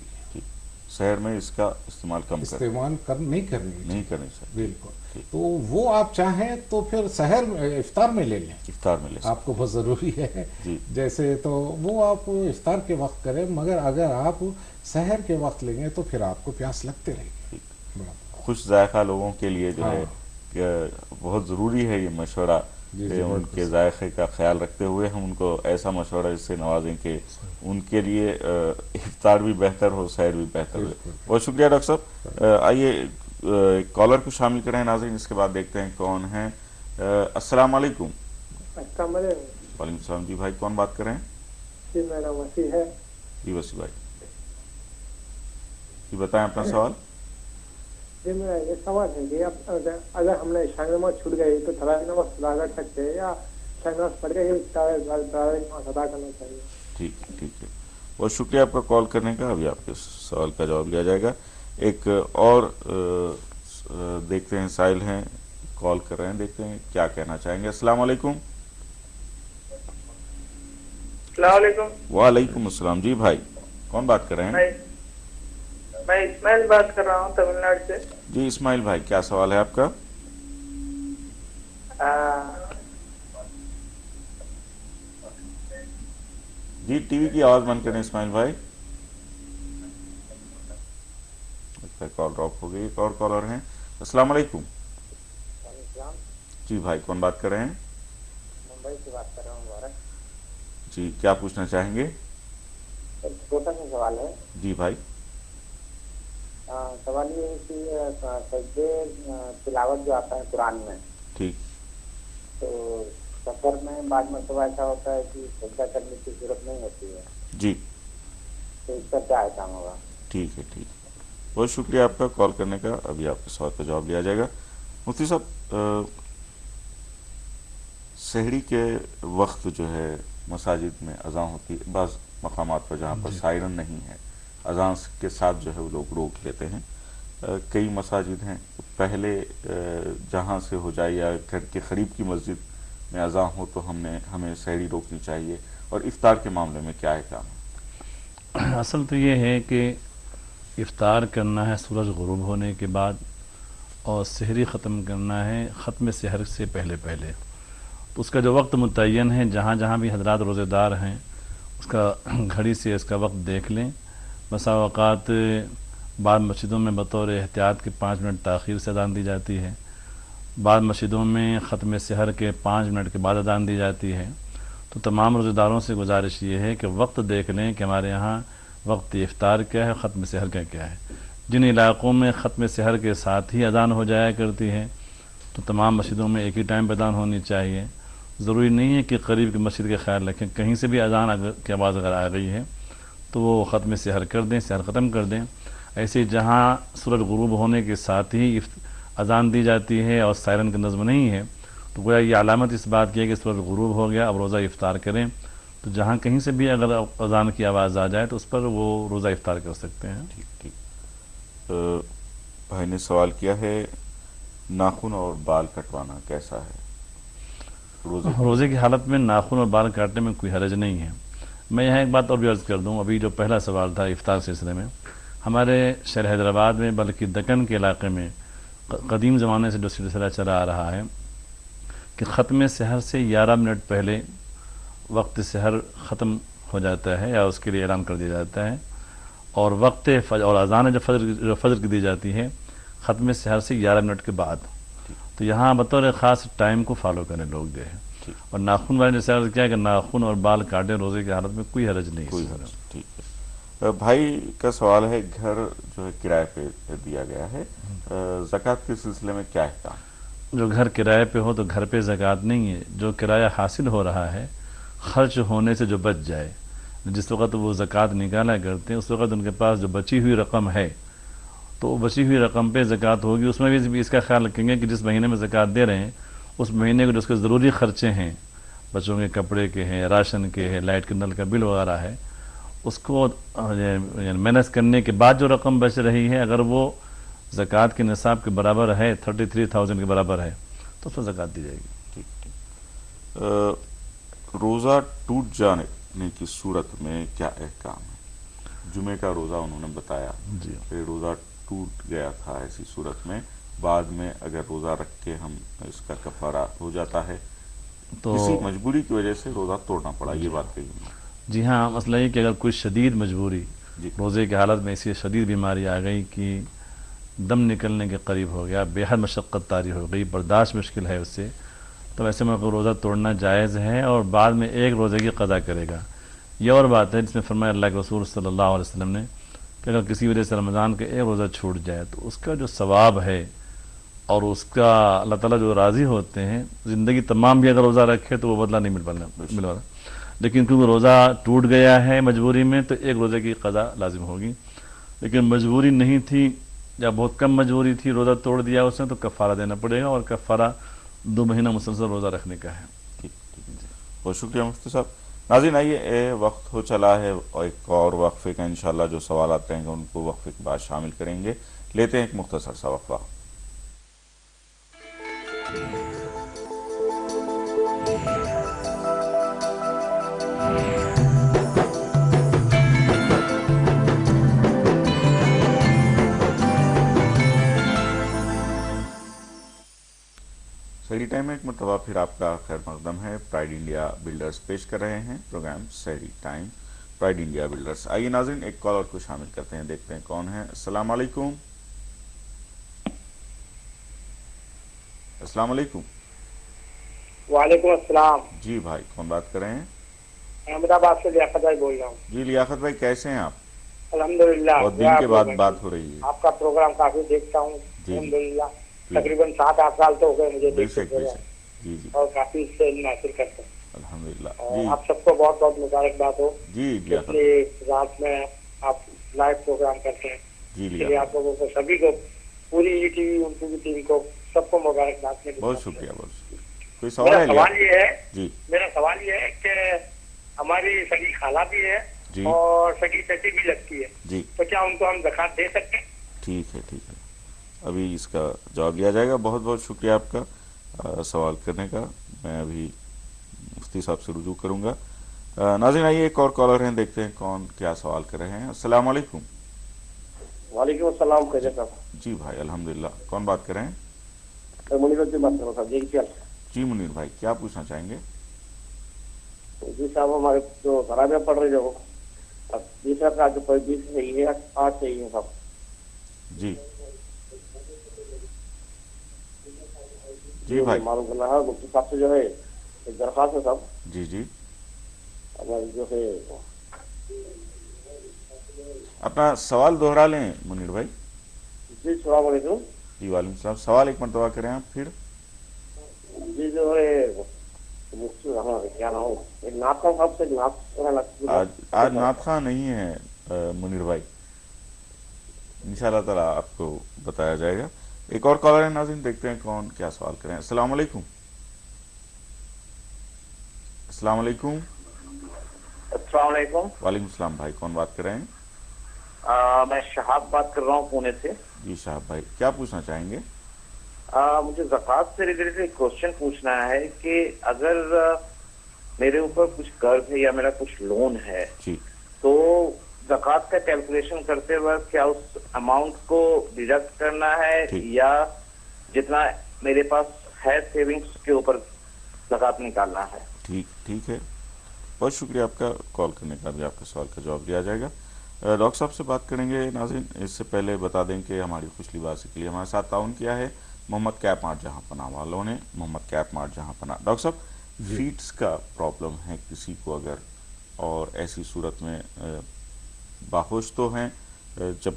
سحر میں اس کا استعمال کم نہیں کرنی چاہیے. بالکل. تو وہ آپ چاہیں تو پھر سحر افطار میں لے لیں, آپ کو بہت ضروری ہے. جیسے تو وہ آپ افطار کے وقت کریں, مگر اگر آپ سحر کے وقت لیں گے تو پھر آپ کو پیاس لگتے رہے گی. خوش ذائقہ لوگوں کے لیے جو ہے بہت ضروری ہے یہ مشورہ, ان کے ذائقے کا خیال رکھتے ہوئے ہم ان کو ایسا مشورہ اس سے نوازیں کہ ان کے لیے افطار بھی بہتر ہو, سحر بھی بہتر ہو. بہت شکریہ ڈاکٹر صاحب. آئیے کالر کو شامل کریں ناظرین, اس کے بعد دیکھتے ہیں کون ہیں. السلام علیکم. السلام علیکم. وعلیکم السلام. جی بھائی کون بات کر رہے ہیں؟ جی میرا وسیع ہے. جی وسیع بھائی جی بتائیں اپنا سوال. جی میرا یہ سوال ہے کہ اگر ہم نے عشاء کی نماز چھوٹ گئی تو تراویح نماز ادا کر سکتے ہیں, یا عشاء کی نماز پڑھ گئی تراویح نماز ادا کرنا چاہیے؟ ٹھیک ہے. بہت شکریہ آپ کا کال کرنے کا. ابھی آپ کے سوال کا جواب لیا جائے گا. ایک اور دیکھتے ہیں, سائل ہیں کال کر رہے ہیں, دیکھتے ہیں کیا کہنا چاہیں گے. السلام علیکم. السلام علیکم. وعلیکم السلام. جی بھائی کون بات کر رہے ہیں؟ میں اسماعیل بات کر رہا ہوں تمل ناڈو سے. جی اسماعیل بھائی کیا سوال ہے آپ کا؟ جی ٹی وی کی آواز بند کریں اسماعیل بھائی. کال ڈراپ ہو گئی. ایک اور کالر ہیں. السلام علیکم. جی بھائی کون بات کر رہے ہیں؟ ممبئی سے بات کر رہا ہوں. مبارک. جی کیا پوچھنا چاہیں گے؟ ایک چھوٹا سا سوال ہے. جی بھائی. سوال یہ ہے کہ سجدے تلاوت جو آتا ہے قرآن میں, ٹھیک, تو سفر میں بعض مرتبہ ایسا ہوتا ہے کہ سجدہ کرنے کی ضرورت نہیں ہوتی ہے. جی تو اس کا کیا احکام ہوگا؟ ٹھیک ہے. بہت شکریہ آپ کا کال کرنے کا. ابھی آپ کے سوال کا جواب لیا جائے گا. مفتی صاحب سحری کے وقت جو ہے مساجد میں اذان ہوتی ہے, بعض مقامات پر جہاں پر سائرن نہیں ہے اذان کے ساتھ جو ہے وہ لوگ روک لیتے ہیں. کئی مساجد ہیں پہلے جہاں سے ہو جائے یا گھر کے قریب کی مسجد میں اذان ہو تو ہمیں سحری روکنی چاہیے, اور افطار کے معاملے میں کیا ہے کام؟ اصل تو یہ ہے کہ افطار کرنا ہے سورج غروب ہونے کے بعد, اور سحری ختم کرنا ہے ختم سحر سے پہلے. تو اس کا جو وقت متعین ہے, جہاں جہاں بھی حضرات روزے دار ہیں اس کا گھڑی سے اس کا وقت دیکھ لیں. بسا اوقات بعض مسجدوں میں بطور احتیاط کے 5 منٹ تاخیر سے اذان دی جاتی ہے, بعض مسجدوں میں ختم سحر کے 5 منٹ کے بعد اذان دی جاتی ہے. تو تمام روزے داروں سے گزارش یہ ہے کہ وقت دیکھ لیں کہ ہمارے یہاں وقت افطار کیا ہے, ختم سحر کا کیا ہے. جن علاقوں میں ختم سحر کے ساتھ ہی اذان ہو جایا کرتی ہے تو تمام مسجدوں میں ایک ہی ٹائم پہ اذان ہونی چاہیے. ضروری نہیں ہے کہ قریب کی مسجد کا خیال رکھیں, کہیں سے بھی اذان کی آواز اگر آ گئی ہے تو وہ ختم سحر کر دیں, سحر ختم کر دیں. ایسے جہاں سورج غروب ہونے کے ساتھ ہی اذان دی جاتی ہے اور سائرن کی نظم نہیں ہے تو گویا یہ علامت اس بات کی ہے کہ سورج غروب ہو گیا, اب روزہ افطار کریں. تو جہاں کہیں سے بھی اگر اذان کی آواز آ جائے تو اس پر وہ روزہ افطار کر سکتے ہیں. ٹھیک. بھائی نے سوال کیا ہے ناخن اور بال کٹوانا کیسا ہے روزے کی حالت میں؟ ناخن اور بال کاٹنے میں کوئی حرج نہیں ہے. میں یہاں ایک بات اور بھی عرض کر دوں. ابھی جو پہلا سوال تھا افطار سلسلے میں, ہمارے شہر حیدرآباد میں بلکہ دکن کے علاقے میں قدیم زمانے سے جو سلسلہ چلا آ رہا ہے کہ ختم سحر سے 11 منٹ پہلے وقت سحر ختم ہو جاتا ہے یا اس کے لیے اعلان کر دیا جاتا ہے، اور وقت فجر اور اذان جو فجر کی دی جاتی ہے ختم سحر سے 11 منٹ کے بعد. تو یہاں بطور خاص ٹائم کو فالو کریں لوگ جو ہے. اور ناخن والے جیسے عرض کیا کہ ناخن اور بال کاٹیں روزے کی حالت میں کوئی حرج نہیں. کوئی حرج. ٹھیک ہے. بھائی کا سوال ہے، گھر جو ہے کرائے پہ دیا گیا ہے، زکوٰۃ کے سلسلے میں کیا احکام؟ جو گھر کرائے پہ ہو تو گھر پہ زکوٰۃ نہیں ہے. جو کرایہ حاصل ہو رہا ہے خرچ ہونے سے جو بچ جائے، جس وقت وہ زکوٰۃ نکالا کرتے ہیں اس وقت ان کے پاس جو بچی ہوئی رقم ہے تو وہ بچی ہوئی رقم پہ زکوٰۃ ہوگی. اس میں بھی اس کا خیال رکھیں گے کہ جس مہینے میں زکوٰۃ دے رہے ہیں اس مہینے کے جو اس کے ضروری خرچے ہیں، بچوں کے کپڑے کے ہیں، راشن کے ہیں، لائٹ کے نل کا بل وغیرہ ہے، اس کو مینیج کرنے کے بعد جو رقم بچ رہی ہے اگر وہ زکوٰۃ کے نصاب کے برابر ہے 33,000 کے برابر ہے تو اس پر زکوٰۃ دی جائے گی. ٹھیک. روزہ ٹوٹ جانے کی صورت میں کیا احکام ہے؟ جمعے کا روزہ انہوں نے بتایا، جی کہ روزہ ٹوٹ گیا تھا، ایسی صورت میں بعد میں اگر روزہ رکھ کے ہم اس کا کفارہ ہو جاتا ہے تو کسی مجبوری کی وجہ سے روزہ توڑنا پڑا، یہ بات کہی. جی ہاں، مسئلہ یہ کہ اگر کوئی شدید مجبوری روزے کی حالت میں ایسی شدید بیماری آ گئی کہ دم نکلنے کے قریب ہو گیا، بے حد مشقت طاری ہو گئی، برداشت مشکل ہے اس سے، تو ایسے میں روزہ توڑنا جائز ہے اور بعد میں ایک روزے کی قضا کرے گا. یہ اور بات ہے جس میں فرمایا اللہ کے رسول صلی اللہ علیہ وسلم نے کہ اگر کسی وجہ سے رمضان کا ایک روزہ چھوٹ جائے تو اس کا جو ثواب ہے اور اس کا اللہ تعالیٰ جو راضی ہوتے ہیں، زندگی تمام بھی اگر روزہ رکھے تو وہ بدلہ نہیں مل والا، لیکن کیونکہ روزہ ٹوٹ گیا ہے مجبوری میں تو ایک روزے کی قضا لازم ہوگی. لیکن مجبوری نہیں تھی یا بہت کم مجبوری تھی، روزہ توڑ دیا اس نے تو کفارہ دینا پڑے گا، اور کفارہ 2 مہینہ مسلسل روزہ رکھنے کا ہے. بہت شکریہ مفتی صاحب. ناظرین آئیے، وقت ہو چلا ہے اور ایک اور وقفے کا انشاءاللہ جو سوالات رہیں گے ان کو وقفے کے بعد شامل کریں گے. لیتے ہیں ایک مختصر سا وقفہ. سحری ٹائم میں ایک مرتبہ پھر آپ کا خیر مقدم ہے. پرائڈ انڈیا بلڈرز پیش کر رہے ہیں پروگرام سحری ٹائم. Pride India builders. آئیے ناظرین ایک کالر کو شامل کرتے ہیں، دیکھتے ہیں کون ہے. السلام علیکم. السلام علیکم. وعلیکم السلام. جی بھائی، کون بات کر رہے ہیں؟ احمد آباد سے لیاقت بھائی بول رہا ہوں. جی لیاقت بھائی، کیسے ہیں آپ؟ الحمدللہ. بہت دن کے بعد بات ہو رہی ہے. آپ کا پروگرام کافی دیکھتا ہوں الحمدللہ. تقریباً 7-8 سال تو ہو گئے مجھے دیکھتے جی جی، اور کافی سے علم حاصل کرتے ہیں الحمدللہ. اور آپ سب کو بہت بہت مبارکباد ہو. جی اتنی رات میں آپ لائیو پروگرام کرتے ہیں، جی آپ لوگوں کو سبھی کو، پوری ای ٹی وی، ان کی ٹی وی کو، سب کو مبارکباد. بہت شکریہ. بہت شکریہ. کوئی میرا سوال یہ ہے، جی میرا سوال یہ ہے کہ ہماری سگی خالہ بھی ہے اور سگی چچی بھی لگتی ہے، جی، تو کیا ان کو ہم زکوٰۃ دے سکتے ہیں؟ ٹھیک ہے ٹھیک ہے، ابھی اس کا جواب دیا جائے گا. بہت بہت شکریہ آپ کا سوال کرنے کا. میں ابھی مفتی صاحب سے رجوع کروں گا. ناظرین آئیے ایک اور کالر ہیں، دیکھتے ہیں کون کیا سوال کر رہے ہیں. السلام علیکم. وعلیکم السلام. خیریت صاحب؟ جی بھائی الحمدللہ. کون بات کر رہے ہیں؟ منیر بات کر رہا ہوں صاحب. جی منیر بھائی، کیا پوچھنا چاہیں گے؟ جی صاحب، ہمارے جو خرابیاں پڑ رہی جو 20 کا جو 20 صحیح ہے 8 صحیح ہے صاحب. جی جی بھائی، معلوم کرنا ہے مفتی صاحب سے، جو ہے ایک درخواست ہے صاحب. جی جی، ہماری جو ہے اپنا سوال دوہرا لیں منیر بھائی. جی السلام علیکم. جی وعلیکم السلام. سوال ایک مرتبہ کریں آپ پھر. جی جو ہے کیا نام ہے، نعت خواں صاحب سے آج نعت خواں نہیں ہے منیر بھائی، انشاءاللہ تعالیٰ آپ کو بتایا جائے گا. ایک اور کالر ہے ناظرین، دیکھتے ہیں کون کیا سوال کریں. السلام علیکم. السلام علیکم. السلام علیکم. وعلیکم السلام بھائی، کون بات کر رہے ہیں؟ میں شہاب بات کر رہا ہوں پونے سے. جی شہاب بھائی، کیا پوچھنا چاہیں گے؟ مجھے زکوٰۃ سے ریلیٹڈ ایک کوشچن پوچھنا ہے کہ اگر میرے اوپر کچھ قرض ہے یا میرا کچھ لون ہے جی، تو زکوٰۃ کا کیلکولیشن کرتے وقت کیا اس اماؤنٹ کو ڈیڈکٹ کرنا ہے یا جتنا میرے پاس ہے سیونگز کے اوپر زکوٰۃ نکالنا ہے؟ ٹھیک ہے، بہت شکریہ آپ کا کال کرنے کا، بھی آپ کے سوال کا جواب دیا جائے گا۔ ڈاکٹر صاحب سے بات کریں گے ناظرین، اس سے پہلے بتا دیں کہ ہماری خوش لباسی کے لیے ہمارے ساتھ تعاون کیا ہے محمد کیپ مارٹ جہاں پناہ والوں نے، محمد کیپ مارٹ جہاں پناہ۔ ڈاکٹر صاحب فیٹس کا پرابلم ہے کسی کو اگر، اور ایسی صورت میں باہوش تو ہیں، جب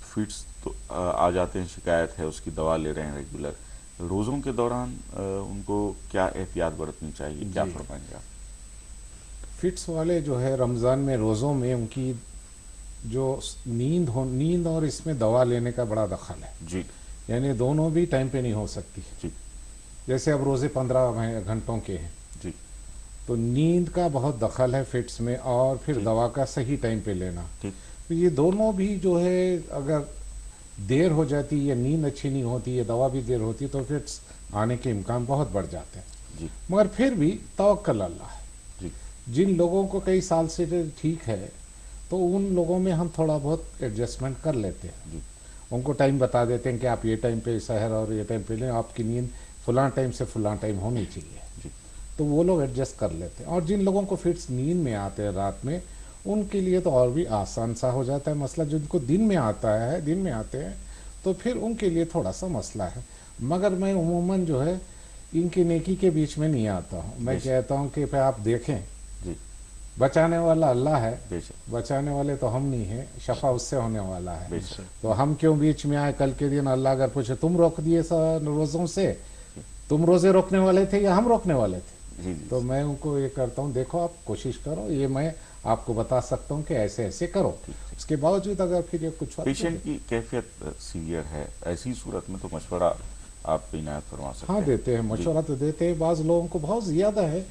فیٹس تو آ جاتے ہیں، شکایت ہے اس کی دوا لے رہے ہیں ریگولر، روزوں کے دوران ان کو کیا احتیاط برتنی چاہیے، کیا فرمائیں گے آپ؟ فٹس والے جو ہے رمضان میں روزوں میں ان کی جو نیند اور اس میں دوا لینے کا بڑا دخل ہے جی، یعنی دونوں بھی ٹائم پہ نہیں ہو سکتی جی، جیسے اب روزے 15 گھنٹوں کے ہیں جی، تو نیند کا بہت دخل ہے فٹس میں، اور پھر دوا کا صحیح ٹائم پہ لینا، تو یہ دونوں بھی جو ہے اگر دیر ہو جاتی یا نیند اچھی نہیں ہوتی یا دوا بھی دیر ہوتی تو فٹس آنے کے امکان بہت بڑھ جاتے ہیں، مگر پھر بھی توکل اللہ ہے۔ جن لوگوں کو کئی سال سے ٹھیک ہے تو ان لوگوں میں ہم تھوڑا بہت ایڈجسٹمنٹ کر لیتے ہیں، ان کو ٹائم بتا دیتے ہیں کہ آپ یہ ٹائم پہ سحر اور یہ ٹائم پہ لیں، آپ کی نیند فلاں ٹائم سے فلاں ٹائم ہونی چاہیے، تو وہ لوگ ایڈجسٹ کر لیتے ہیں۔ اور جن لوگوں کو فٹس نیند میں آتے ہیں رات میں، ان کے لیے تو اور بھی آسان سا ہو جاتا ہے مسئلہ، جن کو دن میں آتے ہیں تو پھر ان کے لیے تھوڑا سا مسئلہ ہے، مگر میں عموماً جو ہے ان کی نیکی کے بیچ میں نہیں آتا ہوں، میں کہتا ہوں کہ پھر آپ دیکھیں بچانے والا اللہ ہے، بچانے والے تو ہم نہیں ہیں، شفا اس سے ہونے والا ہے، تو ہم کیوں بیچ میں آئے؟ کل کے دن اللہ اگر پوچھے تم روک دیے روزوں سے، تم روزے روکنے والے تھے یا ہم روکنے والے تھے؟ تو میں ان کو یہ کرتا ہوں، دیکھو آپ کوشش کرو، یہ میں آپ کو بتا سکتا ہوں کہ ایسے ایسے کرو، اس کے باوجود اگر پھر یہ کچھ پیشنٹ کی کیفیت سیویئر ہے، ایسی صورت میں تو مشورہ آپ عنایت فرما سکتے ہیں؟ ہاں دیتے ہیں، مشورہ تو دیتے ہیں، بعض لوگوں کو بہت زیادہ ہے،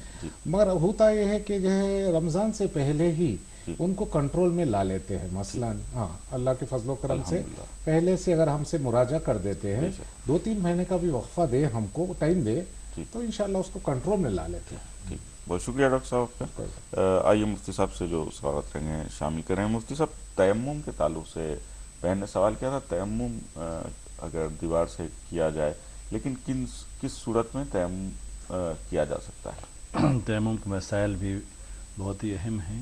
مگر ہوتا یہ ہے کہ جو ہے رمضان سے پہلے ہی ان کو کنٹرول میں لا لیتے ہیں، مثلا ہاں اللہ کے فضل و کرم سے پہلے سے اگر ہم سے مراجعہ کر دیتے ہیں، 2-3 مہینے کا بھی وقفہ دے، ہم کو ٹائم دے، تو انشاءاللہ اس کو کنٹرول میں لا لیتے ہیں۔ بہت شکریہ ڈاکٹر صاحب کا۔ آئیے مفتی صاحب سے جو سوالات رہیں گے شامل کریں۔ مفتی صاحب، تیمم کے تعلق سے بہن نے سوال کیا تھا، تیمم اگر دیوار سے کیا جائے لیکن کس صورت میں تیمم کیا جا سکتا ہے؟ تیمم کے مسائل بھی بہت ہی اہم ہیں۔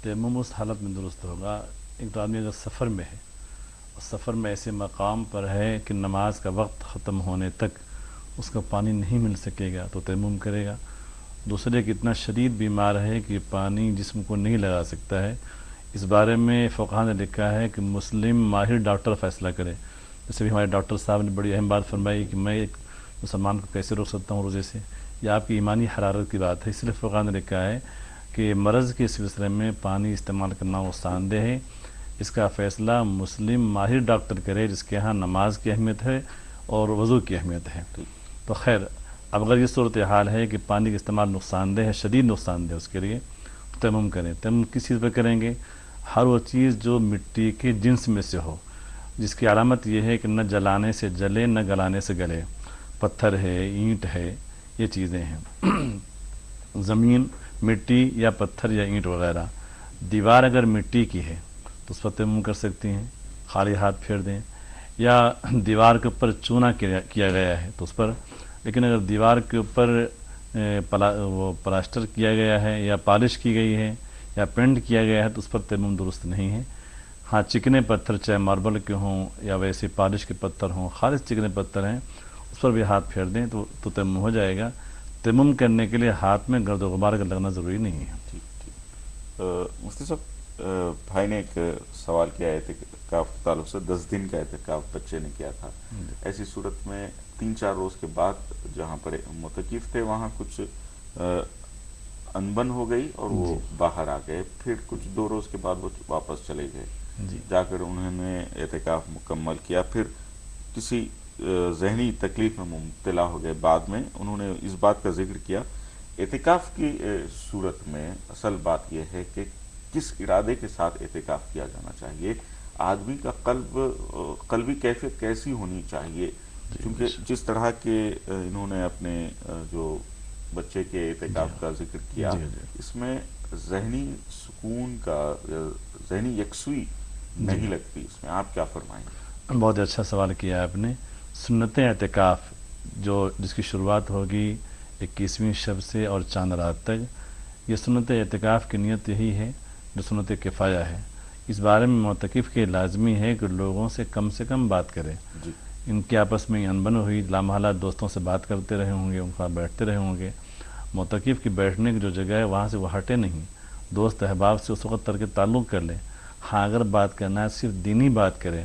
تیمم اس حالت میں درست ہوگا، ایک تو آدمی اگر سفر میں ہے اور سفر میں ایسے مقام پر ہے کہ نماز کا وقت ختم ہونے تک اس کو پانی نہیں مل سکے گا تو تیمم کرے گا۔ دوسرے کہ اتنا شدید بیمار ہے کہ پانی جسم کو نہیں لگا سکتا ہے، اس بارے میں فقہاء نے لکھا ہے کہ مسلم ماہر ڈاکٹر فیصلہ کرے۔ جیسے بھی ہمارے ڈاکٹر صاحب نے بڑی اہم بات فرمائی کہ میں ایک مسلمان کو کیسے روک سکتا ہوں روزے سے، یا آپ کی ایمانی حرارت کی بات ہے، اس لیے فقہاء نے لکھا ہے کہ مرض کے سلسلے میں پانی استعمال کرنا نقصان دہ ہے، اس کا فیصلہ مسلم ماہر ڈاکٹر کرے جس کے ہاں نماز کی اہمیت ہے اور وضو کی اہمیت ہے۔ تو خیر، اب اگر یہ صورتحال ہے کہ پانی کا استعمال نقصان دہ ہے، شدید نقصان دہ اس کے لیے، تو تیمم کریں۔ تیمم کس چیز پہ کریں گے؟ ہر وہ چیز جو مٹی کے جنس میں سے ہو، جس کی علامت یہ ہے کہ نہ جلانے سے جلے نہ گلانے سے گلے، پتھر ہے، اینٹ ہے، یہ چیزیں ہیں۔ زمین، مٹی یا پتھر یا اینٹ وغیرہ۔ دیوار اگر مٹی کی ہے تو اس پر تیمم کر سکتی ہیں، خالی ہاتھ پھیر دیں، یا دیوار کے اوپر چونا کیا گیا ہے تو اس پر، لیکن اگر دیوار کے اوپر وہ پلاسٹر کیا گیا ہے یا پالش کی گئی ہے یا پینٹ کیا گیا ہے تو اس پر تیمم درست نہیں ہے۔ ہاں چکنے پتھر چاہے ماربل کے ہوں یا ویسے پالش کے پتھر ہوں، خالص چکنے پتھر ہیں، اس پر بھی ہاتھ پھیر دیں تو تیمم ہو جائے گا۔ تیمم کرنے کے لیے ہاتھ میں گرد و غبار کا لگنا ضروری نہیں ہے۔ ٹھیک۔ مفتی صاحب، بھائی نے ایک سوال کیا ہے اعتکاف کے تعلق سے، 10 دن کا اعتکاف بچے نے کیا تھا، ایسی صورت میں 3-4 روز کے بعد جہاں پر معتکف تھے وہاں کچھ انبن ہو گئی اور وہ باہر آ گئے، پھر کچھ 2 روز کے بعد وہ واپس چلے گئے، جا کر انہوں نے اعتکاف مکمل کیا، پھر کسی ذہنی تکلیف میں مبتلا ہو گئے۔ بعد میں انہوں نے اس بات کا ذکر کیا، اعتکاف کی صورت میں اصل بات یہ ہے کہ کس ارادے کے ساتھ اعتکاف کیا جانا چاہیے، آدمی کا قلبی کیفیت کیسی ہونی چاہیے، کیونکہ جس طرح کے انہوں نے اپنے جو بچے کے اعتکاف کا ذکر کیا، اس میں ذہنی سکون کا ذہنی یکسوئی نہیں لگتی اس میں، آپ کیا فرمائیں گے؟ بہت اچھا سوال کیا آپ نے. سنت اعتکاف جس کی شروعات ہوگی 21ویں شب سے اور چاند رات تک، یہ سنت اعتکاف کی نیت یہی ہے جو سنت کفایہ ہے. اس بارے میں معتکف کے لازمی ہے کہ لوگوں سے کم بات کرے. ان کے آپس میں انبن ہوئی، لامحالہ دوستوں سے بات کرتے رہے ہوں گے، ان کے پاس بیٹھتے رہے ہوں گے. معتکف کی بیٹھنے کی جو جگہ ہے وہاں سے وہ ہٹے نہیں، دوست احباب سے اس وقت ترک تعلق کر لے. ہاں اگر بات کرنا ہے صرف دینی بات کرے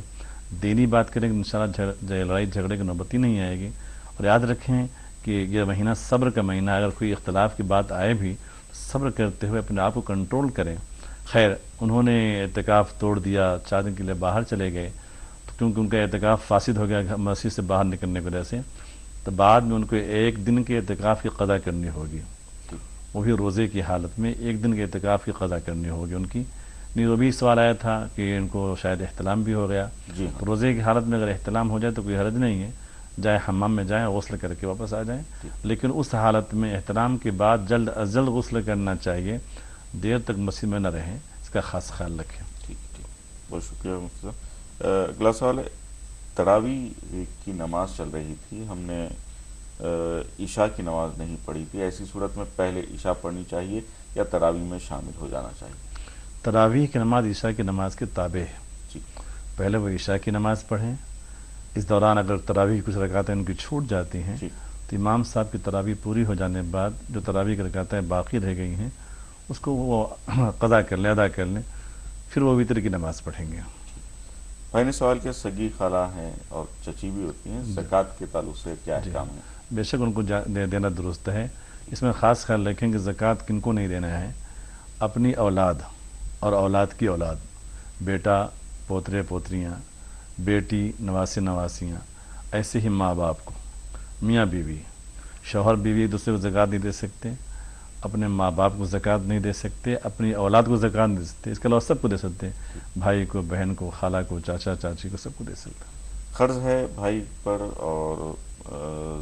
کہ انشاءاللہ لڑائی جھگڑے کی نوبت ہی نہیں آئے گی. اور یاد رکھیں کہ یہ مہینہ صبر کا مہینہ، اگر کوئی اختلاف کی بات آئے بھی صبر کرتے ہوئے اپنے آپ کو کنٹرول کریں. خیر انہوں نے اعتکاف توڑ دیا، 4 دن کے لیے باہر چلے گئے، تو کیونکہ ان کا اعتکاف فاسد ہو گیا مسجد سے باہر نکلنے کی وجہ سے، تو بعد میں ان کو 1 دن کے اعتکاف کی قضا کرنی ہوگی. وہ بھی روزے کی حالت میں 1 دن کے اعتکاف کی قضا کرنی ہوگی ان کی. نہیں وہ بھی سوال آیا تھا کہ ان کو شاید احتلام بھی ہو گیا. تو روزے کی حالت میں اگر احتلام ہو جائے تو کوئی حرج نہیں ہے، جائے حمام میں جائیں، غسل کر کے واپس آ جائیں. لیکن اس حالت میں احتلام کے بعد جلد از جلد غسل کرنا چاہیے، دیر تک مسجد میں نہ رہیں، اس کا خاص خیال رکھیں. ٹھیک بہت شکریہ مفتی صاحب. اگلا سوال ہے، تراویح کی نماز چل رہی تھی، ہم نے عشاء کی نماز نہیں پڑھی تھی، ایسی صورت میں پہلے عشاء پڑھنی چاہیے یا تراویح میں شامل ہو جانا چاہیے؟ تراویح کی نماز عشاء کی نماز کے تابع ہے. پہلے وہ عشاء کی نماز پڑھیں. اس دوران اگر تراویح کچھ رکعتیں ان کی چھوٹ جاتی ہیں تو امام صاحب کی تراویح پوری ہو جانے کے بعد جو تراویح کی رکعتیں باقی رہ گئی ہیں اس کو وہ قضا کر لیں، ادا کر لیں، پھر وہ وتر کی نماز پڑھیں گے. بھائی نے سوال کیا، سگی خالہ ہیں اور چچی بھی ہوتی ہیں، زکوٰۃ کے تعلق سے کیا احکام ہے؟ بے شک ان کو دینا درست ہے. اس میں خاص خیال رکھیں کہ زکوٰۃ کن کو نہیں دینا ہے. اپنی اولاد اور اولاد کی اولاد، بیٹا، پوترے پوتریاں، بیٹی، نواسی نواسیاں، ایسے ہی ماں باپ کو، میاں بیوی، شوہر بیوی ایک دوسرے کو زکوٰۃ نہیں دے سکتے، اپنے ماں باپ کو زکوٰۃ نہیں دے سکتے، اپنی اولاد کو زکوٰۃ نہیں دے سکتے. اس کے علاوہ سب کو دے سکتے ہیں، بھائی کو، بہن کو، خالہ کو، چاچا چاچی کو، سب کو دے سکتے ہیں. قرض ہے بھائی پر اور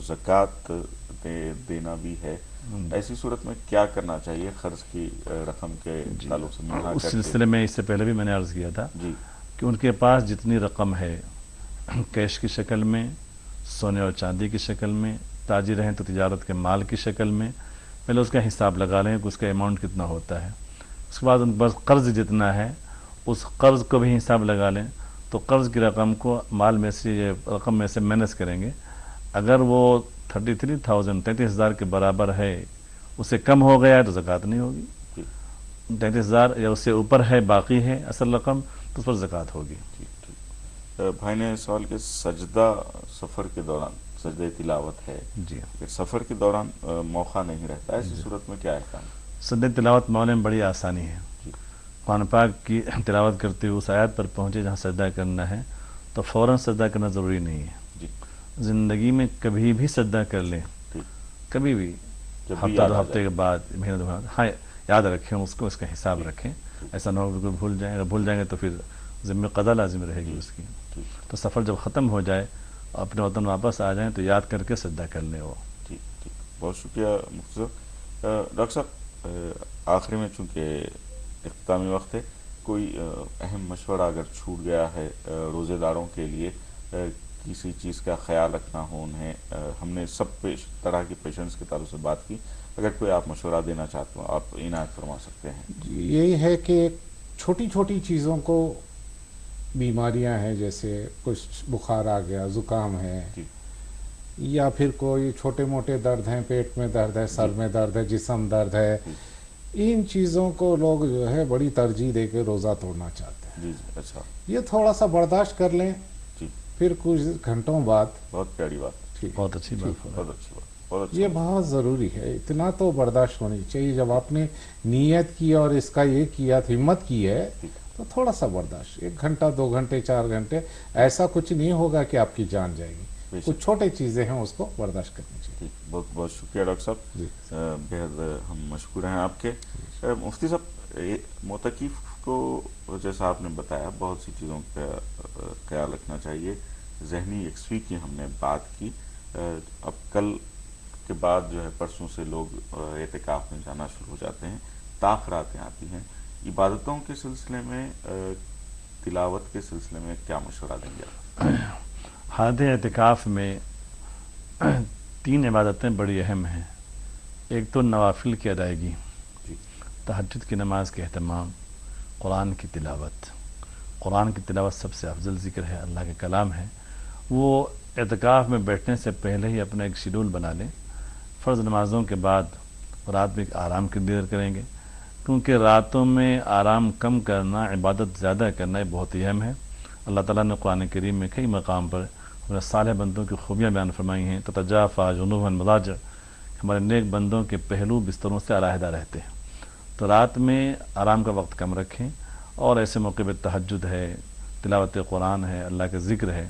زکوٰۃ دینا بھی ہے، ایسی صورت میں کیا کرنا چاہیے قرض کی رقم کے تعلق سے؟ اس سلسلے میں اس سے پہلے بھی میں نے عرض کیا تھا کہ ان کے پاس جتنی رقم ہے کیش کی شکل میں، سونے اور چاندی کی شکل میں، تاجر ہیں تو تجارت کے مال کی شکل میں، پہلے اس کا حساب لگا لیں کہ اس کا اماؤنٹ کتنا ہوتا ہے. اس کے بعد ان کے پاس قرض جتنا ہے اس قرض کو بھی حساب لگا لیں. تو قرض کی رقم کو مال میں سے، رقم میں سے مائنس کریں گے. اگر وہ 33,000 کے برابر ہے، اس سے کم ہو گیا ہے تو زکوٰۃ نہیں ہوگی. 33,000 یا اس سے اوپر ہے، باقی ہے اصل رقم، تو اس پر زکوٰۃ ہوگی. بھائی نے سوال کہ سجدہ سفر کے دوران، سجدہ تلاوت ہے، سفر کے دوران موقع نہیں رہتا، ایسی صورت میں کیا احکام؟ سجدہ تلاوت معاملے میں بڑی آسانی ہے. قرآن پاک کی تلاوت کرتے ہوئے اس آیت پر پہنچے جہاں سجدہ کرنا ہے تو فوراً سجدہ کرنا ضروری نہیں ہے. زندگی میں کبھی بھی سجدہ کر لیں، کبھی بھی، ہفتہ 2 ہفتے کے بعد، مہینہ 2 مہینہ، ہاں یاد رکھیں اس کو، اس کا حساب رکھیں. ایسا نہ ہو کہ بالکل بھول جائیں. اگر بھول جائیں گے تو پھر ذمہ قضا لازم رہے گی اس کی. تو سفر جب ختم ہو جائے، اپنے وطن واپس آ جائیں تو یاد کر کے سجدہ کر لیں وہ. ٹھیک بہت شکریہ مفتی صاحب. ڈاکٹر صاحب آخری میں چونکہ اختتامی وقت ہے، کوئی اہم مشورہ اگر چھوٹ گیا ہے روزے داروں کے لیے، کسی چیز کا خیال رکھنا ہو انہیں، ہم نے سب طرح کے پیشنٹس کے تعلق سے بات کی، اگر کوئی آپ مشورہ دینا چاہتے ہو آپ عنایت فرما سکتے ہیں. یہی ہے کہ چھوٹی چھوٹی چیزوں کو، بیماریاں ہیں جیسے کچھ بخار آ گیا، زکام ہے، یا پھر کوئی چھوٹے موٹے درد ہیں، پیٹ میں درد ہے، سر میں درد ہے، جسم درد ہے، ان چیزوں کو لوگ جو ہے بڑی ترجیح دے کے روزہ توڑنا چاہتے ہیں. اچھا، یہ تھوڑا سا برداشت کر لیں، پھر کچھ گھنٹوں بعد. بہت پیاری بات، بہت اچھی بات، بہت اچھی بات. یہ بہت ضروری ہے، اتنا تو برداشت ہونی چاہیے. جب آپ نے نیت کی اور اس کا یہ کیا، ہمت کی ہے، تو تھوڑا سا برداشت، 1 گھنٹہ 2 گھنٹے 4 گھنٹے، ایسا کچھ نہیں ہوگا کہ آپ کی جان جائے گی. کچھ چھوٹے چیزیں ہیں اس کو برداشت کرنی چاہیے. بہت بہت شکریہ ڈاکٹر صاحب، بہت ہم مشکور ہیں آپ کے. مفتی صاحب معتکف کو جیسا آپ نے بتایا بہت سی چیزوں کا خیال رکھنا چاہیے. ذہنی یکسوئی کی ہم نے بات کی. اب کل کے بعد جو ہے پرسوں سے لوگ اعتکاف میں جانا شروع ہو جاتے ہیں. تاخراتیں آتی ہیں، عبادتوں کے سلسلے میں تلاوت کے سلسلے میں کیا مشورہ دیں گے؟ حالت اعتکاف میں 3 عبادتیں بڑی اہم ہیں. ایک تو نوافل کی ادائیگی، تہجد کی نماز کے اہتمام، قرآن کی تلاوت. قرآن کی تلاوت سب سے افضل ذکر ہے، اللہ کے کلام ہے. وہ اعتکاف میں بیٹھنے سے پہلے ہی اپنا ایک شیڈول بنا لیں. فرض نمازوں کے بعد رات میں ایک آرام کی دیر کریں گے، کیونکہ راتوں میں آرام کم کرنا، عبادت زیادہ کرنا یہ بہت ہی اہم ہے. اللہ تعالیٰ نے قرآن کریم میں کئی مقام پر ہمارے صالح بندوں کی خوبیاں بیان فرمائی ہیں. تتجافی جنوبها المضاجع، ہمارے نیک بندوں کے پہلو بستروں سے علیحدہ رہتے ہیں. تو رات میں آرام کا وقت کم رکھیں، اور ایسے موقع پہ تہجد ہے، تلاوت قرآن ہے، اللہ کا ذکر ہے.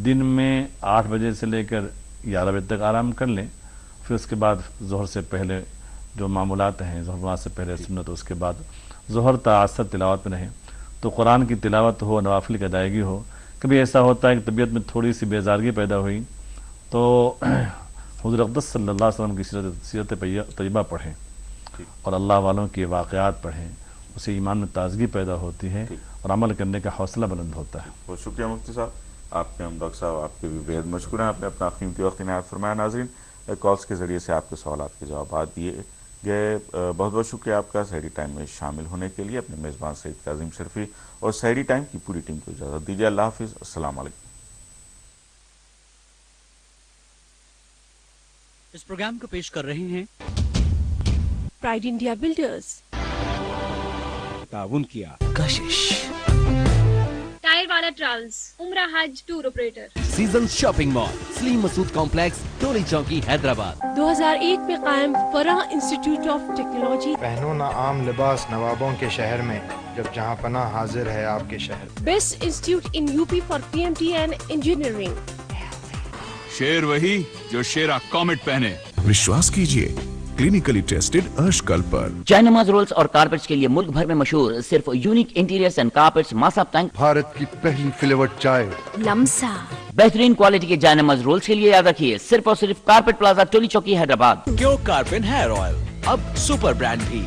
دن میں 8 بجے سے لے کر 11 بجے تک آرام کر لیں. پھر اس کے بعد ظہر سے پہلے جو معمولات ہیں، ظہر نماز سے پہلے سنت، اس کے بعد ظہر تا عصر تلاوت میں رہیں. تو قرآن کی تلاوت ہو، نوافل کی ادائیگی ہو. کبھی ایسا ہوتا ہے کہ طبیعت میں تھوڑی سی بیزارگی پیدا ہوئی تو حضور اقدس صلی اللہ علیہ وسلم کی سیرت طیبہ پڑھیں اور اللہ والوں کے واقعات پڑھیں. اسے ایمان میں تازگی پیدا ہوتی ہے اور عمل کرنے کا حوصلہ بلند ہوتا ہے. بہت شکریہ مفتی صاحت، آپ کے ہم ڈاکٹر صاحب آپ کے بھی بےحد مشکور ہیں. آپ نے اپنا قیمتی وقت عنایت فرمایا. ناظرین، کالس کے ذریعے سے آپ کے سوالات کے جوابات دیے گئے. بہت بہت شکریہ آپ کا سحری ٹائم میں شامل ہونے کے لیے. اپنے میزبان سعید کاظم شرفی اور سحری ٹائم کی پوری ٹیم کو اجازت دیجیے. اللہ حافظ. السلام علیکم. اس پروگرام کو پیش کر رہے ہیں پرائڈ انڈیا بلڈرز. تعاون کیا کشش ٹائر والا ٹریولز، عمرہ حج tour operator. Season shopping mall, Salim Masood complex, Toli Chowki, Hyderabad. 2001 میں قائم فرح انسٹیٹیوٹ آف ٹیکنالوجی. پہنو نہ عام لباس نوابوں کے شہر میں، جب جہاں پناہ حاضر ہے آپ کے شہر. Best institute in UP for PMT and engineering. شیر وہی جو شیرا کامٹ پہنے. وشواس کیجئے کلینکلی ٹیسٹڈ ارشکل پر. جائنماز رولز اور کارپیٹس کے لیے ملک بھر میں مشہور صرف یونیک انٹیریئرز اینڈ کارپیٹس ماسا تنگ. بھارت کی پہلی فلیورڈ چائے لمسا. بہترین کوالٹی کے جائنماز رولز کے لیے یاد رکھیے صرف اور صرف کارپیٹ پلازا ٹولی چوکی، حیدرآباد. کیو کارپن ہیئر آئل اب سپر برانڈ بھی.